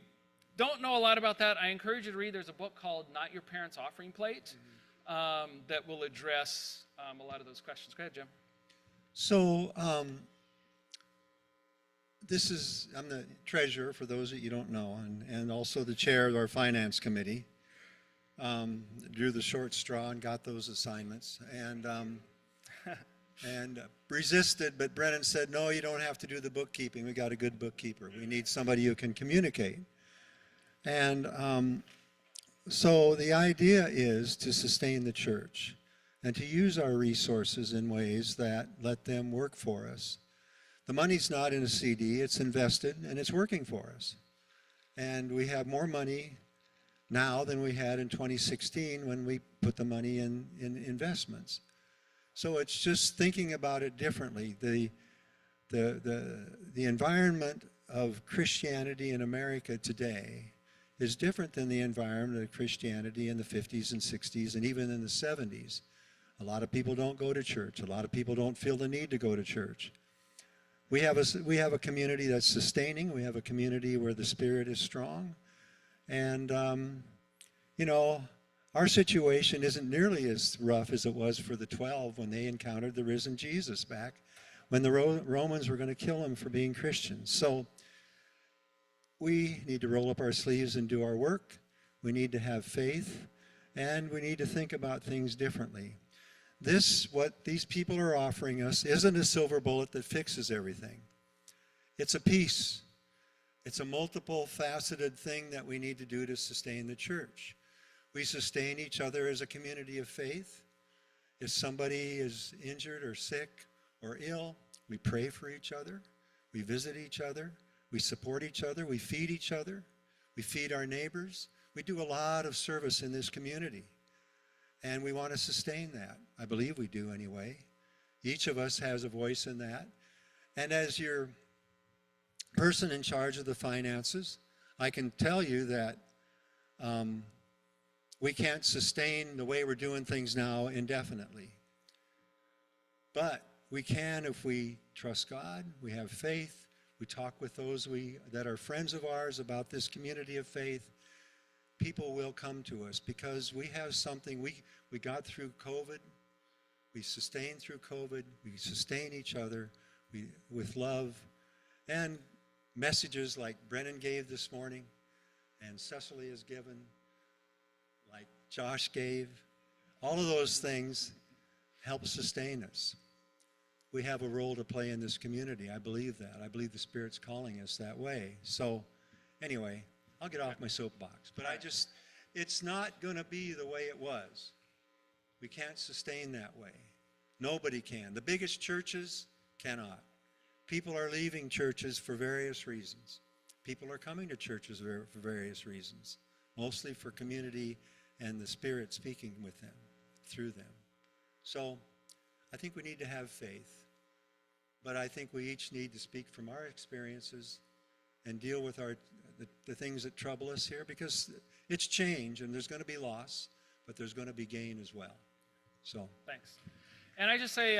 don't know a lot about that, I encourage you to read. There's a book called Not Your Parents' Offering Plate that will address a lot of those questions. Go ahead, Jim. So I'm the treasurer, for those that you don't know, and also the chair of our finance committee. Drew the short straw and got those assignments. And and resisted, but Brennan said, no, you don't have to do the bookkeeping. We got a good bookkeeper. We need somebody who can communicate. And so the idea is to sustain the church and to use our resources in ways that let them work for us. The money's not in a CD, it's invested, and it's working for us. And we have more money now than we had in 2016 when we put the money in investments. So it's just thinking about it differently. The environment of Christianity in America today is different than the environment of Christianity in the 50s and 60s and even in the 70s. A lot of people don't go to church. A lot of people don't feel the need to go to church. We have a community that's sustaining. We have a community where the Spirit is strong. And, you know, our situation isn't nearly as rough as it was for the 12 when they encountered the risen Jesus back when the Romans were going to kill him for being Christians. So we need to roll up our sleeves and do our work. We need to have faith, and we need to think about things differently. What these people are offering us isn't a silver bullet that fixes everything. It's a piece. It's a multiple faceted thing that we need to do to sustain the church. We sustain each other as a community of faith. If somebody is injured or sick or ill, we pray for each other. We visit each other. We support each other. We feed each other. We feed our neighbors. We do a lot of service in this community. And we want to sustain that. I believe we do anyway. Each of us has a voice in that. And as your person in charge of the finances, I can tell you that we can't sustain the way we're doing things now indefinitely. But we can if we trust God, we have faith, we talk with those that are friends of ours about this community of faith. People will come to us because we have something. We got through COVID. We sustained through COVID. We sustain each other with love. And messages like Brennan gave this morning and Cecily has given, like Josh gave, all of those things help sustain us. We have a role to play in this community. I believe that. I believe the Spirit's calling us that way. So anyway, I'll get off my soapbox. But it's not going to be the way it was. We can't sustain that way. Nobody can. The biggest churches cannot. People are leaving churches for various reasons. People are coming to churches for various reasons, mostly for community and the Spirit speaking with them, through them. So I think we need to have faith, but I think we each need to speak from our experiences and deal with the things that trouble us here, because it's change and there's going to be loss, but there's going to be gain as well. So thanks. And I just say,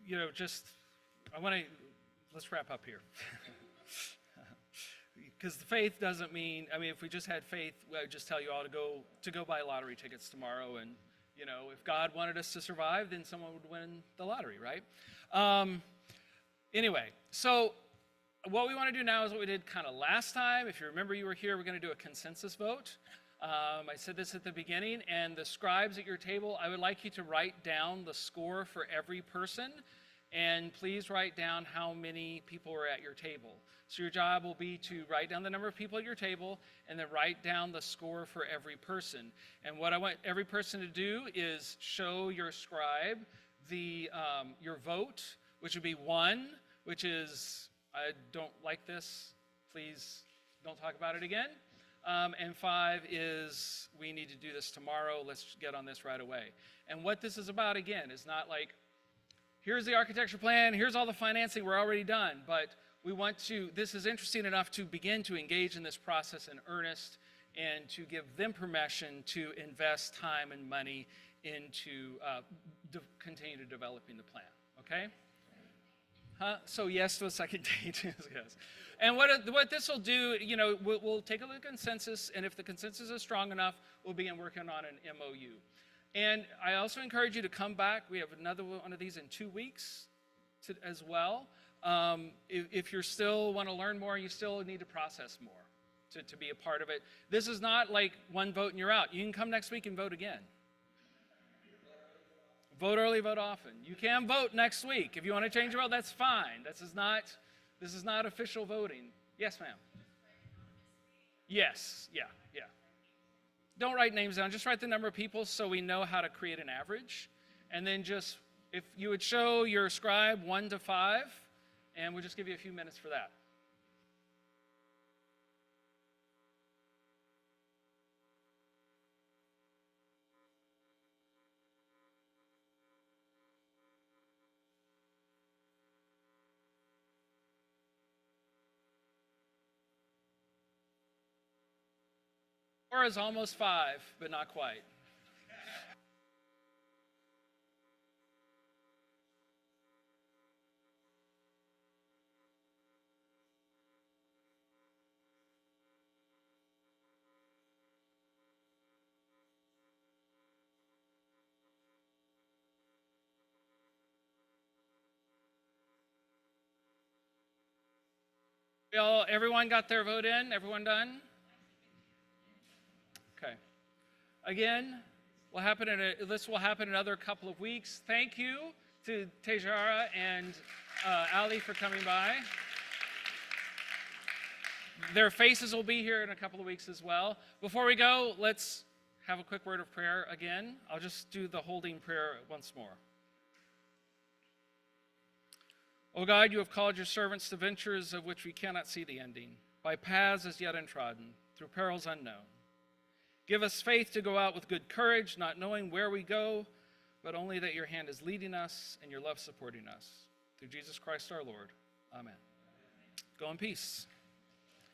you know, let's wrap up here. Because the faith doesn't mean, I mean, if we just had faith, I'd just tell you all to go buy lottery tickets tomorrow. And, you know, if God wanted us to survive, then someone would win the lottery, right? Anyway, so what we want to do now is what we did kind of last time. If you remember you were here, we're going to do a consensus vote. I said this at the beginning, and the scribes at your table, I would like you to write down the score for every person, and please write down how many people are at your table. So your job will be to write down the number of people at your table, and then write down the score for every person. And what I want every person to do is show your scribe your vote, which would be 1, which is, I don't like this, please don't talk about it again. And 5 is, we need to do this tomorrow, let's get on this right away. And what this is about, again, is not like, here's the architecture plan, here's all the financing, we're already done. But we want to, this is interesting enough to begin to engage in this process in earnest and to give them permission to invest time and money into continue to developing the plan, okay? So yes to a second date, yes. And what this will do, you know, we'll take a look at consensus, and if the consensus is strong enough, we'll begin working on an MOU. And I also encourage you to come back. We have another one of these in 2 weeks as well. If you still want to learn more, you still need to process more to be a part of it. This is not like one vote and you're out. You can come next week and vote again. Vote early, vote often. You can vote next week. If you want to change your vote, that's fine. This is not official voting. Yes, ma'am. Yes, yeah. Don't write names down. Just write the number of people so we know how to create an average. And then just, if you would show your scribe 1 to 5, and we'll just give you a few minutes for that. Or is almost 5, but not quite. Everyone got their vote in? Everyone done? Okay. Again, this will happen in another couple of weeks. Thank you to Tejara and Ali for coming by. Their faces will be here in a couple of weeks as well. Before we go, let's have a quick word of prayer again. I'll just do the holding prayer once more. O God, you have called your servants to ventures of which we cannot see the ending, by paths as yet untrodden, through perils unknown. Give us faith to go out with good courage, not knowing where we go, but only that your hand is leading us and your love supporting us. Through Jesus Christ our Lord. Amen. Go in peace.